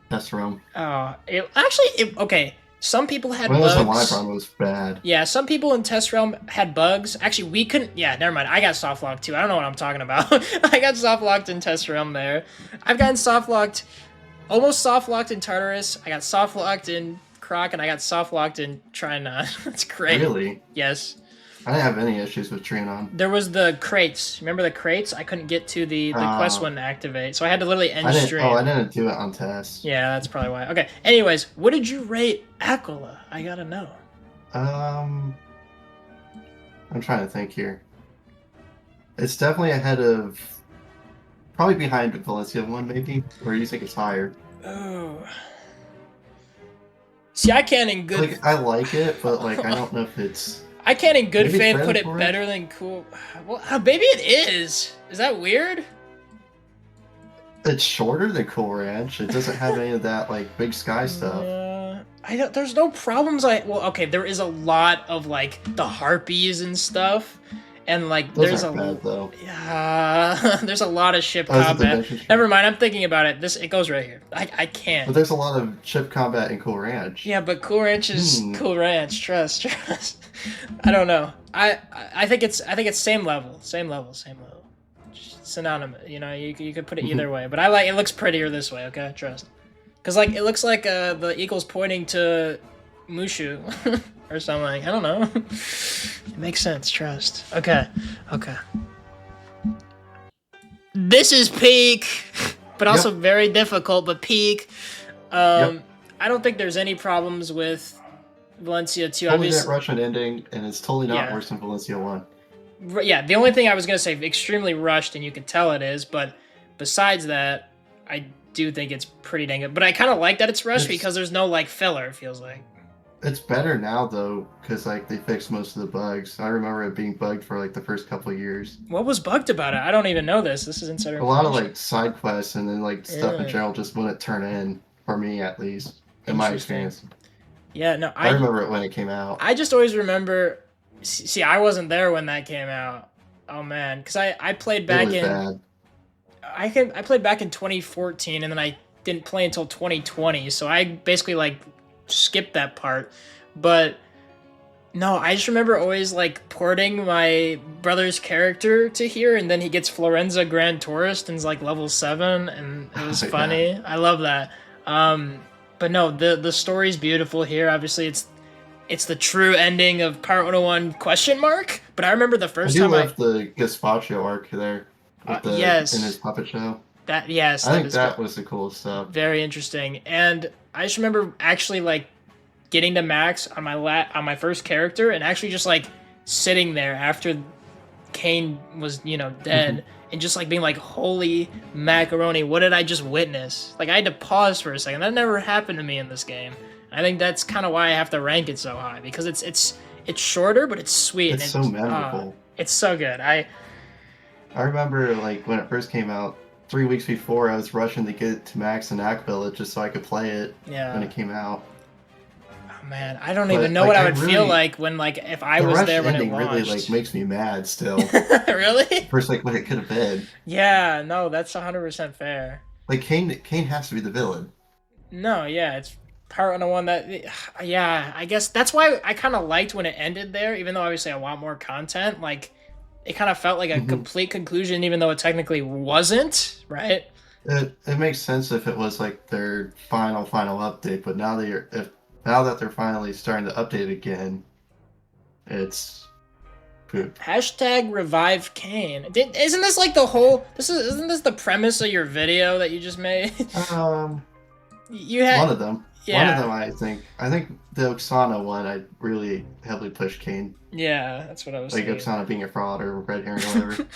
test run. Oh, okay. Some people had bugs. When it was a live run, it was bad. Yeah, some people in Test Realm had bugs. Actually, we couldn't... Yeah, never mind. I got softlocked too. I don't know what I'm talking about. I got softlocked in Test Realm there. I've gotten softlocked... Almost softlocked in Tartarus. I got softlocked in Croc, and I got softlocked in Trinon. That's great. Really? Yes. I didn't have any issues with Trinon. There was the crates. Remember the crates? I couldn't get to the quest one to activate, so I had to literally end stream. Oh, I didn't do it on test. Yeah, that's probably why. Okay, anyways, what did you rate Aquila? I gotta know. I'm trying to think here. It's definitely ahead of... Probably behind the Valencia one, maybe? Or you think it's higher? Oh... See, I can't in good... Like, I like it, but like, I don't know if it's... I can't in good faith put it better than cool. Well, maybe it is. Is that weird? It's shorter than Cool Ranch. It doesn't have any of that like big sky stuff. Yeah, I don't. There's no problems. Well, okay, there is a lot of like the harpies and stuff, and like Those there's aren't bad though. yeah, there's a lot of ship Oh, is it the combat. mission? Never mind. I'm thinking about it. It goes right here. I But can't. there's a lot of ship combat in Cool Ranch. Yeah, but Cool Ranch is Cool Ranch. Trust. I don't know. I think it's same level. Synonymous. You know, you could put it either way, but I like it looks prettier this way. Okay, trust. Cause like it looks like the eagle's pointing to Mooshu or something. I don't know. It makes sense. Trust. Okay. This is peak, but also very difficult. But peak. I don't think there's any problems with Valencia 2. Totally that Russian ending, and it's totally not Yeah. worse than Valencia 1. Yeah, the only thing I was gonna say, extremely rushed, and you can tell it is. But besides that, I do think it's pretty dang good. But I kind of like that it's rushed because there's no like filler. It feels like. It's better now though, because like they fixed most of the bugs. I remember it being bugged for like the first couple of years. What was bugged about it? I don't even know this. This is insider A lot of information. like side quests and then like stuff in general just wouldn't turn in for me at least in my experience. Yeah, no, I remember it when it came out. I just always remember. See, I wasn't there when that came out. Oh man, because I played back in. Bad. I played back in 2014, and then I didn't play until 2020. So I basically like skipped that part. But no, I just remember always like porting my brother's character to here, and then he gets Florenza Grand Tourist and is like level 7, and it was funny. Yeah. I love that. But no, the story's beautiful here. Obviously, it's the true ending of Pirate 101 question mark. But I remember the first time I the Gazpacho arc there. Yes. In his puppet show. I think that was the coolest stuff. Very interesting. And I just remember actually like getting to max on my first character and actually just like sitting there after Kane was, dead and just like being like, holy macaroni, what did I just witness? Like I had to pause for a second. That never happened to me in this game. I think that's kind of why I have to rank it so high, because it's shorter, but it's sweet. It's so memorable. It's so good. I remember like when it first came out, 3 weeks before, I was rushing to get it to max in Aquila just so I could play it when it came out. Oh man, I don't even know what I would feel like when if I was there when it launched. Really like makes me mad still. Really? First, like what it could have been. Yeah, no, that's 100% fair. Like Kane has to be the villain. No, yeah, it's Pirate 101 that. Yeah, I guess that's why I kind of liked when it ended there, even though obviously I want more content. Like, it kind of felt like a complete conclusion, even though it technically wasn't, right? It makes sense if it was like their final update, but now that they're finally starting to update again, it's poop. Hashtag revive Kane. Isn't this like the whole? Isn't this the premise of your video that you just made? You had one of them. Yeah. One of them, I think the Oksana one, I really heavily pushed Kane. Yeah, that's what I was like thinking. Oksana being a fraud or red herring or whatever.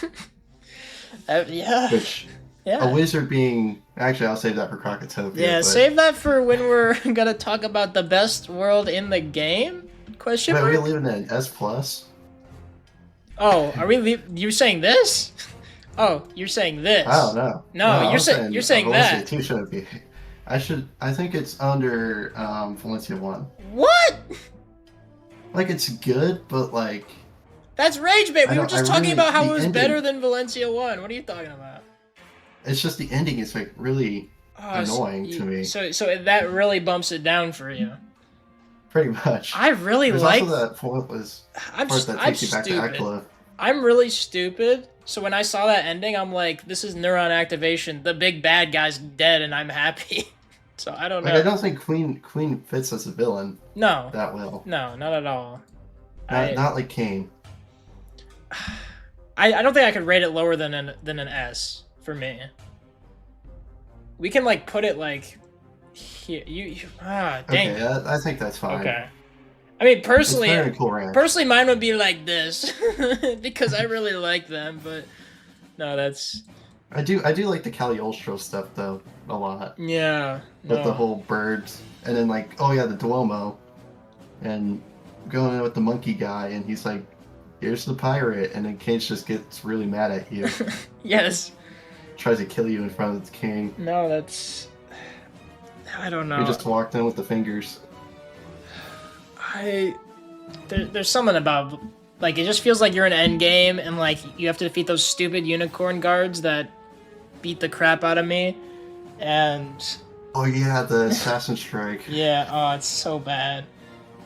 Yeah. Which, a wizard being... Actually, I'll save that for Krokotopia. Yeah, save that for when we're gonna talk about the best world in the game? Question mark? Are we leaving it an S+? Oh, are we you saying this? Oh, you're saying this. I don't know. No, you're saying that. Valencia 2 shouldn't be. I think it's under Valencia 1. What? Like, it's good, but like... That's rage bait. We were just talking about how it was ending, better than Valencia 1. What are you talking about? It's just the ending is like really annoying to me. So that really bumps it down for you. Pretty much. I really like that point was I'm stupid. I'm really stupid. So when I saw that ending, I'm like, this is neuron activation. The big bad guy's dead and I'm happy. So I don't know. I don't think Queen fits as a villain. No. That well. No, not at all. Not like Kane. I don't think I could rate it lower than an S for me. We can like put it like here. Dang. Okay, I think that's fine. Okay. I mean, personally, cool mine would be like this because I really like them. But no, that's. I do like the Cagliostro stuff though a lot. Yeah. With the whole birds, and then like the Duomo, and going in with the monkey guy, and he's like, "Here's the pirate," and then Cage just gets really mad at you. Yes. tries to kill you in front of the king. No, that's... I don't know. You just walked in with the fingers. There's something about... Like, it just feels like you're in endgame, and, like, you have to defeat those stupid unicorn guards that beat the crap out of me, and... Oh yeah, the assassin strike. Yeah, oh, it's so bad.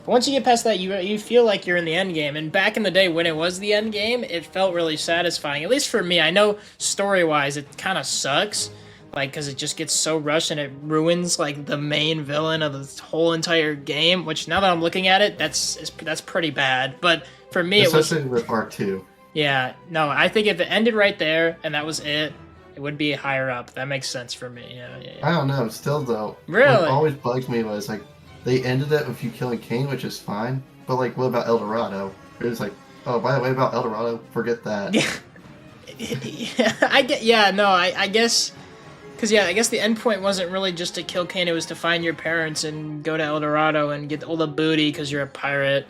But once you get past that, you feel like you're in the end game. And back in the day when it was the end game, it felt really satisfying. At least for me. I know story-wise it kind of sucks, like, because it just gets so rushed and it ruins like the main villain of the whole entire game. Which now that I'm looking at it, that's pretty bad. But for me, especially with Part 2. Yeah, no, I think if it ended right there and that was it, it would be higher up. That makes sense for me. Yeah. I don't know. Still though, really, what always bugged me was like they ended it with you killing Kane, which is fine. But like, what about El Dorado? It was like, oh, by the way, about El Dorado, forget that. Yeah, I guess, because I guess the end point wasn't really just to kill Kane. It was to find your parents and go to El Dorado and get all the booty because you're a pirate.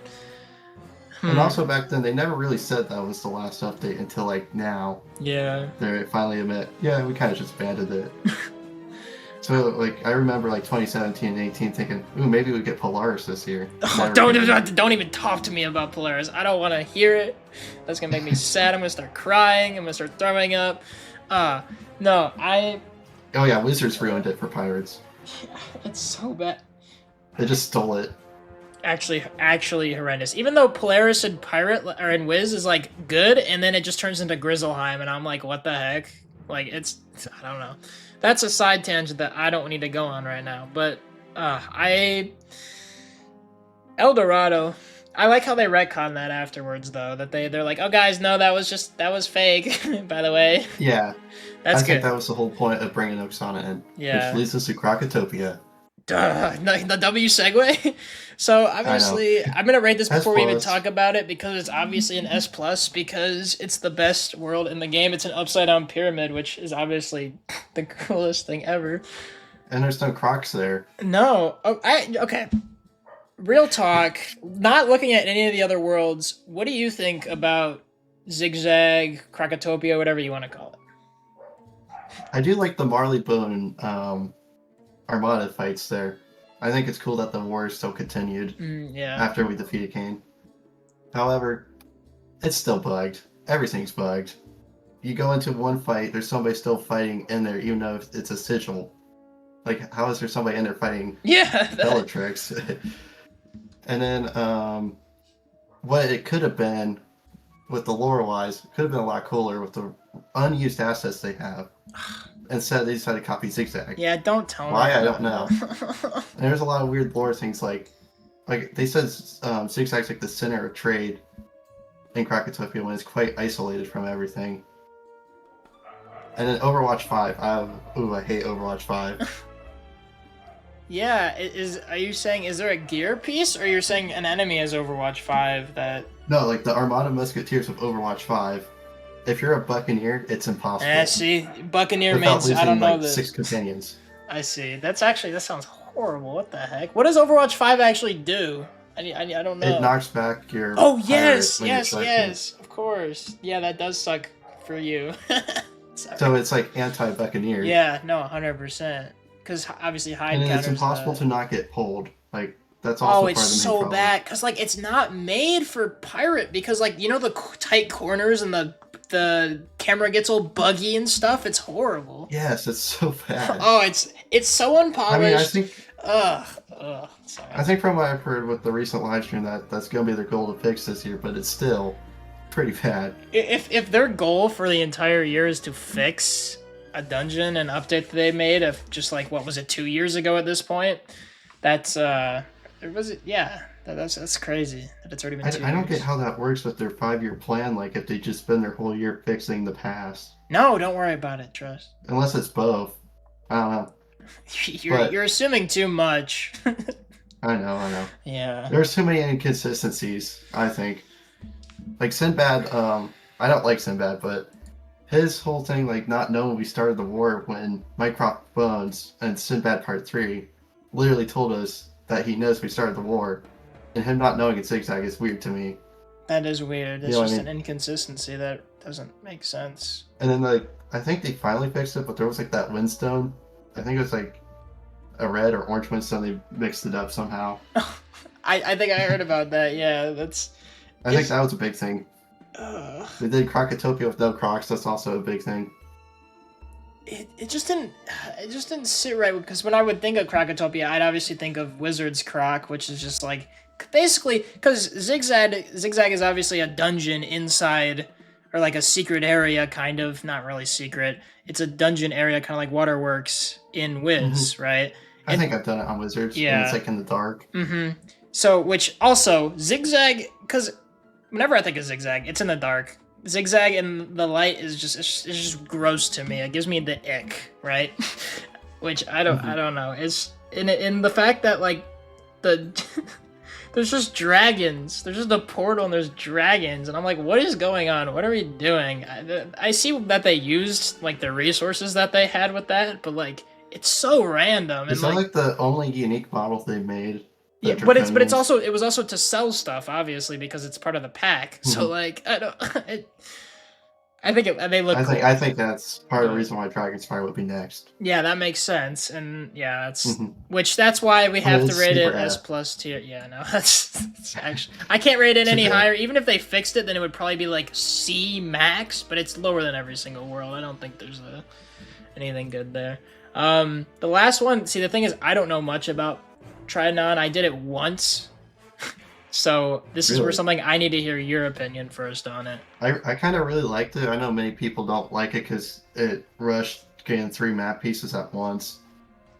And also back then, they never really said that was the last update until like now. Yeah. They finally admit, yeah, we kind of just banded it. So like, I remember like 2017 and 18 thinking, ooh, maybe we get Polaris this year. Oh, don't even talk to me about Polaris. I don't want to hear it. That's gonna make me sad. I'm gonna start crying. I'm gonna start throwing up. No, Oh yeah, Wizards ruined it for Pirates. It's so bad. They just stole it. Actually horrendous. Even though Polaris and Pirate or in Wiz is like good, and then it just turns into Grizzleheim, and I'm like, what the heck? Like I don't know. That's a side tangent that I don't need to go on right now. But El Dorado. I like how they retcon that afterwards, though. That they're like, oh guys, no, that was fake. By the way. Yeah. That's I good. think that was the whole point of bringing Oksana in. Yeah. Which leads us to Krokotopia. The W segue. So obviously, I'm gonna rate this before we even talk about it because it's obviously an S+ because it's the best world in the game. It's an upside down pyramid, which is obviously the coolest thing ever. And there's no Crocs there. No. Okay. Real talk. Not looking at any of the other worlds. What do you think about Zigzag, Krokotopia, whatever you want to call it? I do like the Marleybone Armada fights there. I think it's cool that the war is still continued after we defeated Kane. However, it's still bugged. Everything's bugged. You go into one fight, there's somebody still fighting in there, even though it's a sigil. Like, how is there somebody in there fighting Bellatrix? And then, what it could have been, with the lore-wise, could have been a lot cooler with the unused assets they have. Instead, they decided to copy Zigzag. Yeah, don't tell me. Why? I don't know. And there's a lot of weird lore things like they said Zigzag's like the center of trade in Krokotopia when it's quite isolated from everything. And then Overwatch 5, I hate Overwatch 5. Yeah, are you saying, is there a gear piece, or you're saying an enemy is Overwatch 5 that... No, like the Armada Musketeers of Overwatch 5. If you're a Buccaneer, it's impossible. See, Buccaneer without means losing, I don't know like, this. 6 companions. I see. That sounds horrible. What the heck? What does Overwatch 5 actually do? I don't know. It knocks back your... Oh, yes! Of course. Yeah, that does suck for you. So it's like anti-Buccaneer. Yeah, no, 100%. Because obviously hide counters... And it's impossible to not get pulled. Like, that's also part of the main so problem. bad. Because, like, it's not made for Pirate. Because, like, you know the tight corners and the camera gets all buggy and stuff? It's horrible. Yes, it's so bad. Oh, it's so unpolished. I mean, I think... Sorry. I think from what I've heard with the recent live stream that's going to be their goal to fix this year, but it's still pretty bad. If their goal for the entire year is to fix a dungeon and update that they made of just like, what was it, 2 years ago at this point? That's that's crazy that it's already been 2 years. I don't get how that works with their 5-year plan, like if they just spend their whole year fixing the past. No, don't worry about it, trust. Unless it's both. I don't know. You're assuming too much. I know. Yeah. There's too many inconsistencies, I think. Like Sinbad, I don't like Sinbad, but his whole thing, like not knowing we started the war when Mycroft Bones and Sinbad Part 3 literally told us that he knows we started the war, and him not knowing it's Zigzag is weird to me. That is weird. It's You know just what I mean? an inconsistency that doesn't make sense. And then like I think they finally fixed it, but there was like that windstone. I think it was like a red or orange windstone. They mixed it up somehow. I think I heard about that. Yeah, that's. I think that was a big thing. Uh, They did Krokotopia with no Crocs. That's also a big thing. it just didn't sit right because when I would think of Krokotopia, I'd obviously think of Wizard's Croc, which is just like basically because Zigzag is obviously a dungeon inside or like a secret area, kind of not really secret. It's a dungeon area, kind of like Waterworks in Wiz, right? I think I've done it on Wizards. Yeah. And it's like in the dark. So, which also Zigzag, because whenever I think of Zigzag, it's in the dark. Zigzag and the light is just it's just gross to me. It gives me the ick, right? Which I don't know. It's in the fact that like the there's just dragons. There's just a portal and there's dragons, and I'm like, what is going on? What are we doing? I see that they used like the resources that they had with that, but like it's so random. Is that like the only unique model they made? Yeah, but it was also to sell stuff, obviously, because it's part of the pack. So like I don't, I think they look. I think that's part of the reason why Dragonfire would be next. Yeah, that makes sense, and yeah, that's why we have to rate it as plus tier. Yeah, no, that's actually I can't rate it any higher. Even if they fixed it, then it would probably be like C max, but it's lower than every single world. I don't think there's anything good there. The last one. See, the thing is, I don't know much about Tridon. I did it once, so this is where something I need to hear your opinion first on it. I kind of really liked it. I know many people don't like it because it rushed getting 3 map pieces at once.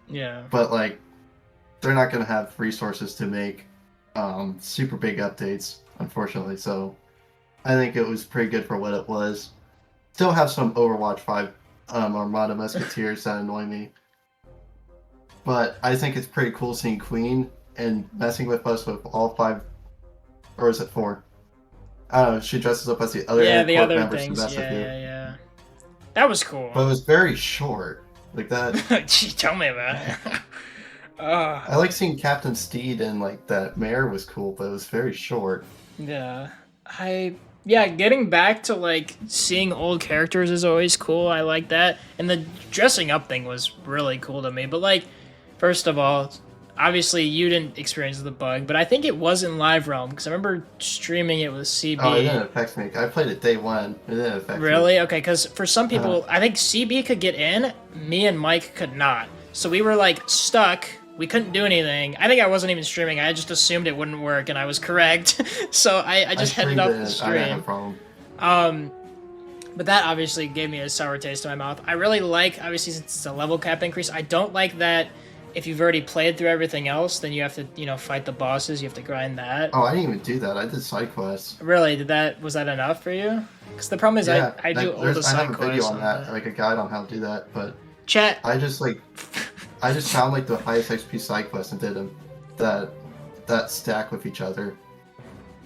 Yeah. But like, they're not gonna have resources to make super big updates, unfortunately. So I think it was pretty good for what it was. Still have some Overwatch 5 Armada Musketeers that annoy me. But I think it's pretty cool seeing Queen and messing with us with all 5, or is it 4? I don't know. She dresses up as the other members things. to mess with you. Yeah. That was cool. But it was very short, like that. Gee, tell me about it. I like seeing Captain Steed and like that mare was cool, but it was very short. Yeah, getting back to like seeing old characters is always cool. I like that, and the dressing up thing was really cool to me. But like. First of all, obviously you didn't experience the bug, but I think it was in Live Realm because I remember streaming it with CB. Oh, it didn't affect me. I played it day 1. It didn't affect me. Really? Okay, because for some people, I think CB could get in, me and Mike could not. So we were like stuck. We couldn't do anything. I think I wasn't even streaming. I just assumed it wouldn't work, and I was correct. So I just headed off the stream. I had no problem. But that obviously gave me a sour taste in my mouth. I really like, obviously, since it's a level cap increase, I don't like that. If you've already played through everything else, then you have to, fight the bosses. You have to grind that. Oh, I didn't even do that. I did side quests. Really? Was that enough for you? Because the problem is I do all the side quests. I have a video on that, like a guide on how to do that, but chat. I just found like the highest XP side quests and did them that stack with each other.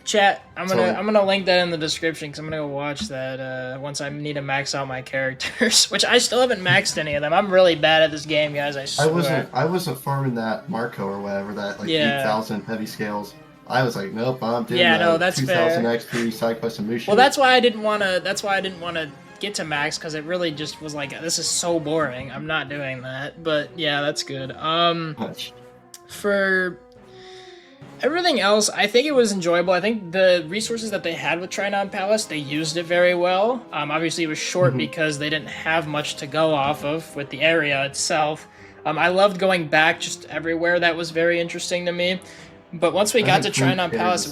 Chat, I'm gonna link that in the description because I'm gonna go watch that once I need to max out my characters, which I still haven't maxed any of them. I'm really bad at this game, guys. I swear. I wasn't farming that Marco or whatever, that like 8,000 heavy scales. I was like, nope, I'm doing that's 2,000 fair. XP side quest and Mooshu. Well, that's why I didn't wanna get to max because it really just was like, this is so boring. I'm not doing that. But yeah, that's good. For everything else, I think it was enjoyable. I think the resources that they had with Tridon Palace, they used it very well. Obviously, it was short because they didn't have much to go off of with the area itself. I loved going back just everywhere. That was very interesting to me. But once we got to Tridon Palace,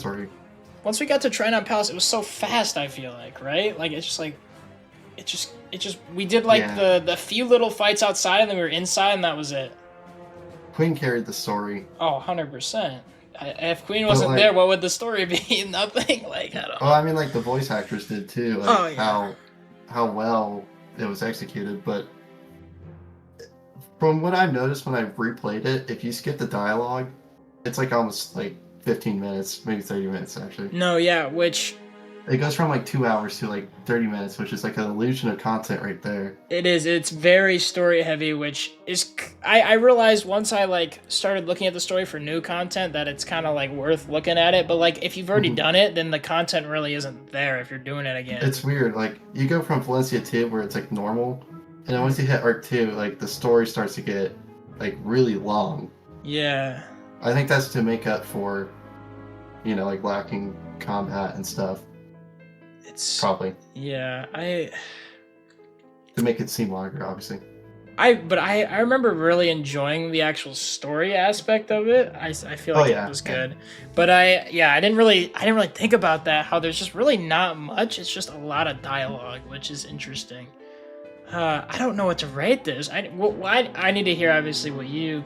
it was so fast. I feel like, right? Like it just we did like the few little fights outside, and then we were inside, and that was it. Queen carried the story. Oh, 100%. If Queen wasn't there, what would the story be? Nothing. Like, I don't know. Well, I mean, like, the voice actors did, too. Like, how well it was executed. But from what I've noticed when I've replayed it, if you skip the dialogue, it's, like, almost, like, 15 minutes, maybe 30 minutes, actually. No, yeah, which It goes from like 2 hours to like 30 minutes, which is like an illusion of content right there. It is. It's very story heavy, which is I realized once I like started looking at the story for new content that it's kind of like worth looking at it. But like if you've already done it, then the content really isn't there if you're doing it again. It's weird. Like you go from Valencia 2 where it's like normal, and then once you hit Arc 2, like the story starts to get like really long. Yeah. I think that's to make up for, like lacking combat and stuff. It's probably. Yeah, to make it seem longer, obviously. But I remember really enjoying the actual story aspect of it. I feel like it was good. But I didn't really think about that, how there's just really not much. It's just a lot of dialogue, which is interesting. I don't know what to rate this. I need to hear obviously what you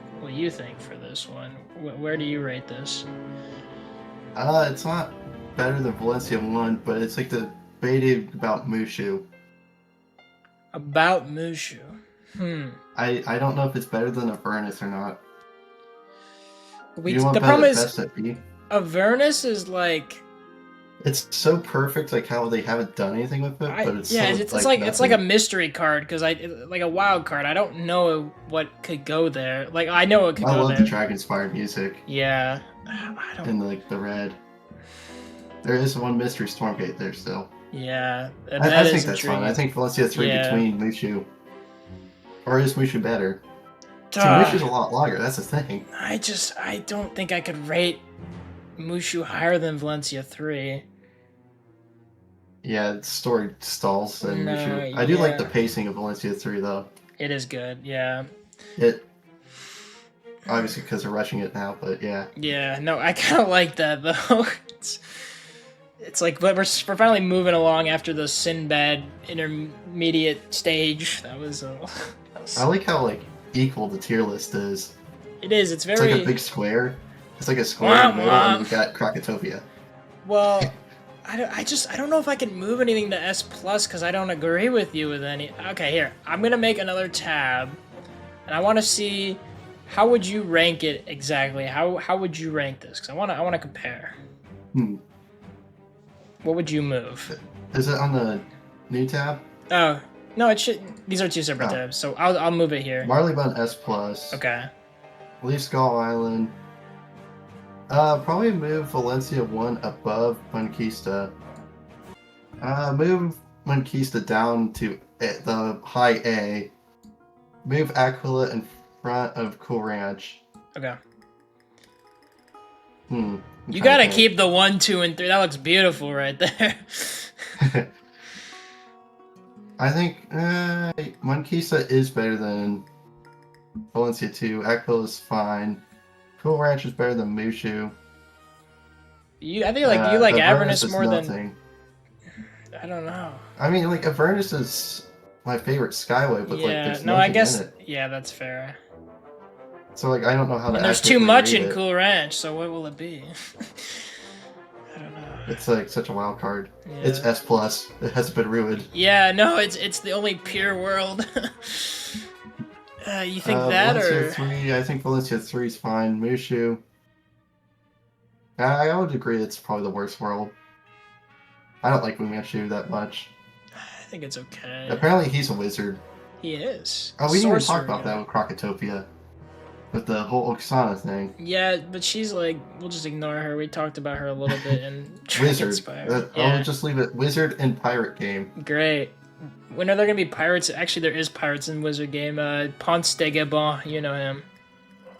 think for this one. Where do you rate this? It's not better than Valencia 1, but it's like debated about Mooshu. About Mooshu. I don't know if it's better than Avernus or not. The problem is Avernus is like, it's so perfect, like how they haven't done anything with it. But it's like a mystery card because like a wild card. I don't know what could go there. Like I know it could go there. I love the dragon-inspired music. Yeah, I don't. And like the red. There is one mystery Stormgate there still. Yeah, I think that's fine. I think Valencia 3 between Mooshu. Or is Mooshu better? So Mooshu's a lot longer, that's the thing. I don't think I could rate Mooshu higher than Valencia 3. Yeah, the story stalls in Mooshu. I do like the pacing of Valencia 3 though. It is good, yeah. Obviously because they're rushing it now, but yeah. Yeah, no, I kind of like that though. It's like, but we're finally moving along after the Sinbad intermediate stage. That was. I like how like equal the tier list is. It is. It's very. It's like a big square. It's like a square in the middle, and you got Krokotopia. Well, I don't know if I can move anything to S plus because I don't agree with you with any. Okay, here I'm gonna make another tab, and I want to see how would you rank it exactly. How would you rank this? Because I wanna compare. What would you move? Is it on the new tab? Oh, no, it should. These are two separate tabs, so I'll move it here. Marleybone S+. Okay. Leave Skull Island. Probably move Valencia 1 above Monquista. Move Monquista down to the high A. Move Aquila in front of Cool Ranch. Okay. You gotta keep the 1, 2, and 3. That looks beautiful right there. I think Monquista is better than Valencia 2. Aquila is fine. Cool Ranch is better than Mooshu. I think you like Avernus more than. I don't know. I mean, like Avernus is my favorite Skyway, but like there's nothing I guess in it. Yeah, that's fair. So like I don't know how to. There's too much in Cool Ranch, so what will it be? I don't know. It's like such a wild card. Yeah. It's S+. It hasn't been ruined. Yeah, no, it's the only pure world. You think that Valencia 3, I think Valencia 3 is fine. Mooshu. I would agree it's probably the worst world. I don't like Mooshu that much. I think it's okay. Apparently he's a wizard. He is. Oh, we didn't even talk about that with Krokotopia. With the whole Oksana thing. Yeah, but she's like, we'll just ignore her. We talked about her a little bit and Wizard. I'll just leave it Wizard and Pirate game. Great. When are there gonna be pirates? Actually, there is pirates in Wizard game. Ponce de Gabon, you know him.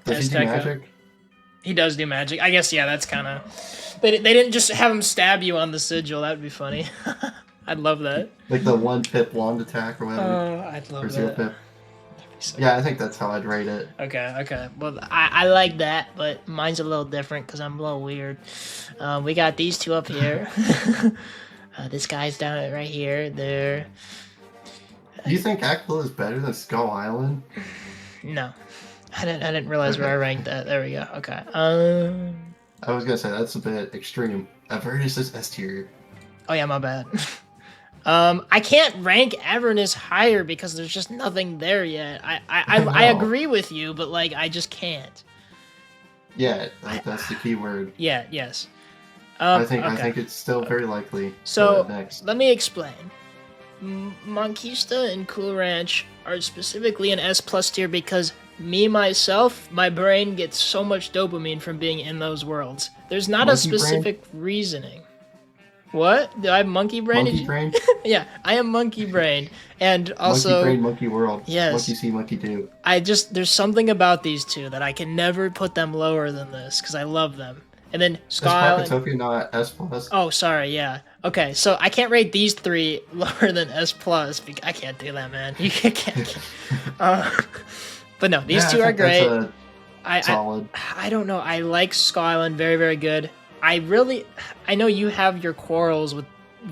Does he do magic? He does do magic. I guess, yeah, that's kind of... They didn't just have him stab you on the sigil. That would be funny. I'd love that. Like the 1 pip wand attack or whatever. Oh, I'd love that. Pip. Yeah, I think that's how I'd rate it. Okay. Well, I like that, but mine's a little different because I'm a little weird. We got these two up here. This guy's down right here. There. Do you think Aquila is better than Skull Island? No. I didn't realize where I ranked that. There we go. Okay. I was gonna say that's a bit extreme. Avernus is S tier. Oh yeah, my bad. I can't rank Avernus higher because there's just nothing there yet. I agree with you, but like I just can't. Yeah, that's the key word. Yeah. Yes. I think Okay. it's still very likely. So Next. let me explain. Monquista and Cool Ranch are specifically an S plus tier because myself, my brain gets so much dopamine from being in those worlds. There's not a Monkey brain? specific reasoning. What? Do I have monkey brain? Monkey brain? Yeah, I am monkey brain. And also... Monkey brain, monkey world. Yes. Monkey see, monkey do. There's something about these two that I can never put them lower than this, because I love them. And then Sky Is Krokotopia not S plus? Oh, sorry, yeah. Okay, so I can't rate these three lower than S plus. I can't do that, man. You can't. But no, these two are great. Solid. I don't know. I like Skull Island, very, very good. I know you have your quarrels with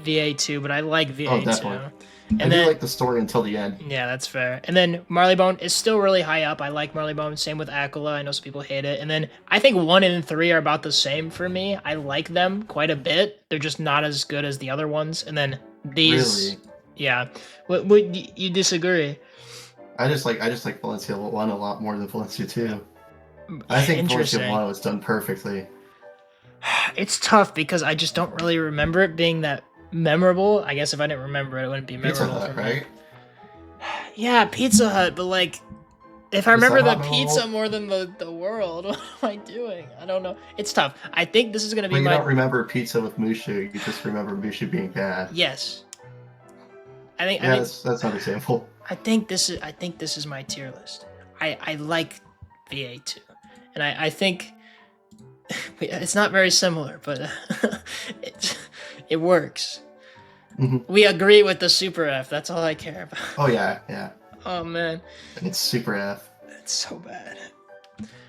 VA2, but I like VA2. Oh, definitely. And I then, do like the story until the end. Yeah, that's fair. And then Marleybone is still really high up. I like Marleybone. Same with Aquila. I know some people hate it. And then I think 1 and 3 are about the same for me. I like them quite a bit. They're just not as good as the other ones. And then these... Really? Yeah. What you disagree? I just like Valencia 1 a lot more than Valencia 2. I think Valencia 1 was done perfectly. It's tough because I just don't really remember it being that memorable. I guess if I didn't remember it, it wouldn't be memorable. Pizza Hut, right? Yeah, Pizza Hut, but like, if I remember the pizza more than the world, what am I doing? I don't know. It's tough. I think this is gonna be you don't remember pizza with Mooshu. You just remember Mooshu being bad. Yes. That's understandable. I think this is my tier list. I like VA2, and I think it's not very similar, but it works. Mm-hmm. We agree with the Super F. That's all I care about. Oh yeah. Oh man. It's Super F. It's so bad.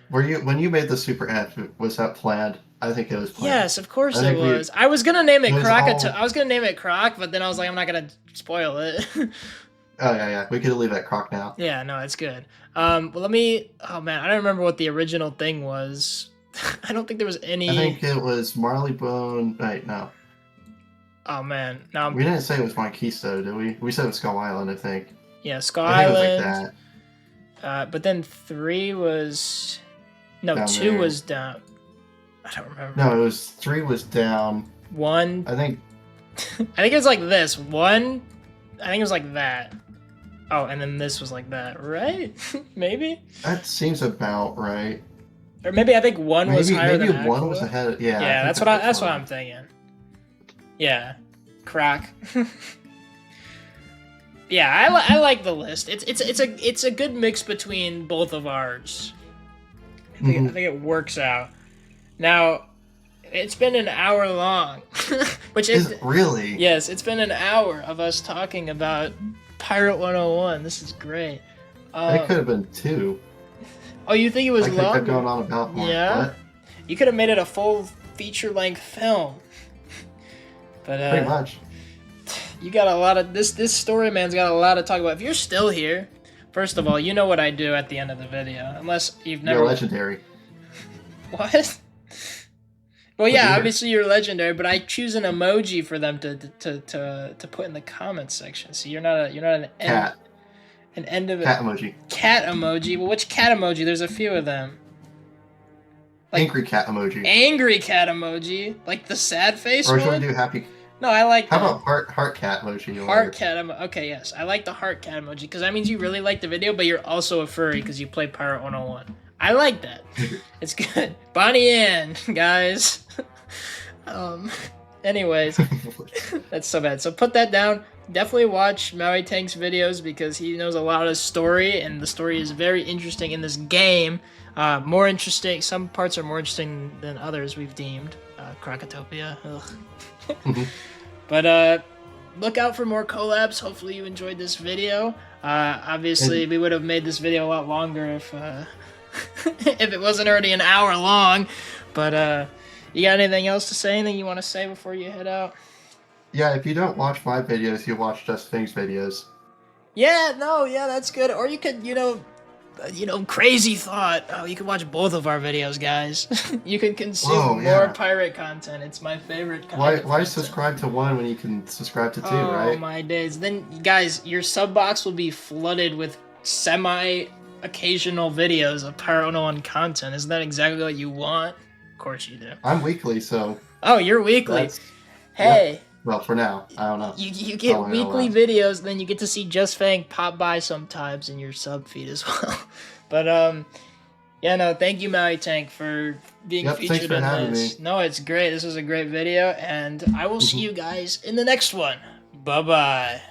When you made the Super F, was that planned? I think it was planned. Yes, of course it was. I was gonna name it Krokotopia. I was gonna name it Croc, but then I was like, I'm not gonna spoil it. Oh yeah. We could leave that Croc now. Yeah, no, it's good. Well, let me. Oh man, I don't remember what the original thing was. I don't think there was any. I think it was Marleybone. Wait, no. Oh man, no. We didn't say it was Monquista, did we? We said it was Skull Island, I think. Yeah, Skull Island. I think it was like that. But then 3 was. No, down 2 there. was down. I don't remember. No, it was 3 was down. 1. I think it was like this. 1. I think it was like that. Oh, and then this was like that, right? Maybe. That seems about right. Or maybe I think 1 was higher than maybe 1 Aquila. was ahead. Yeah. Yeah, that's what I'm thinking. Yeah, Croc. Yeah, I like the list. It's a good mix between both of ours. I think it works out. Now, it's been an hour long, which is really. Yes, it's been an hour of us talking about Pirate 101. This is great. It could have been 2. Oh, you think it was long? I kept going on about more. Yeah. What? You could have made it a full feature-length film. But pretty much. You got a lot of this story man's got a lot to talk about. If you're still here, first of all, you know what I do at the end of the video, unless you've never. You're legendary. What? Well, yeah, obviously you're legendary, but I choose an emoji for them to put in the comments section. So you're not an cat. An end of it. Cat emoji. Cat emoji. Well, which cat emoji? There's a few of them. Like, angry cat emoji. Angry cat emoji, like the sad face or one. Or should we do happy? No, I like. How about heart cat emoji? Heart cat emoji. Okay, yes, I like the heart cat emoji because that means you really like the video, but you're also a furry because you play Pirate 101. I like that. It's good. Bonnie Ann, guys. Anyways, that's so bad. So put that down. Definitely watch Maui Tank's videos because he knows a lot of the story, and the story is very interesting in this game. More interesting. Some parts are more interesting than others we've deemed. Krokotopia. But look out for more collabs. Hopefully you enjoyed this video. Obviously, we would have made this video a lot longer if if it wasn't already an hour long. But you got anything else to say? Anything you want to say before you head out? Yeah, if you don't watch my videos, you watch Just Things videos. Yeah, that's good. Or you could, crazy thought. Oh, you could watch both of our videos, guys. You can consume more pirate content. It's my favorite content. Why subscribe to one when you can subscribe to 2, right? Oh, my days. Then, guys, your sub box will be flooded with occasional videos of Pirate 101 content. Isn't that exactly what you want? Of course you do. I'm weekly, so Oh, you're weekly. That's Hey. yeah. Well, for now, I don't know. You get Probably not weekly last. videos, then you get to see Just Fang pop by sometimes in your sub feed as well. But yeah, no, thank you, Maui Tank, for being Yep, thanks featured for in having this. me. No, it's great. This was a great video, and I will see you guys in the next one. Bye bye.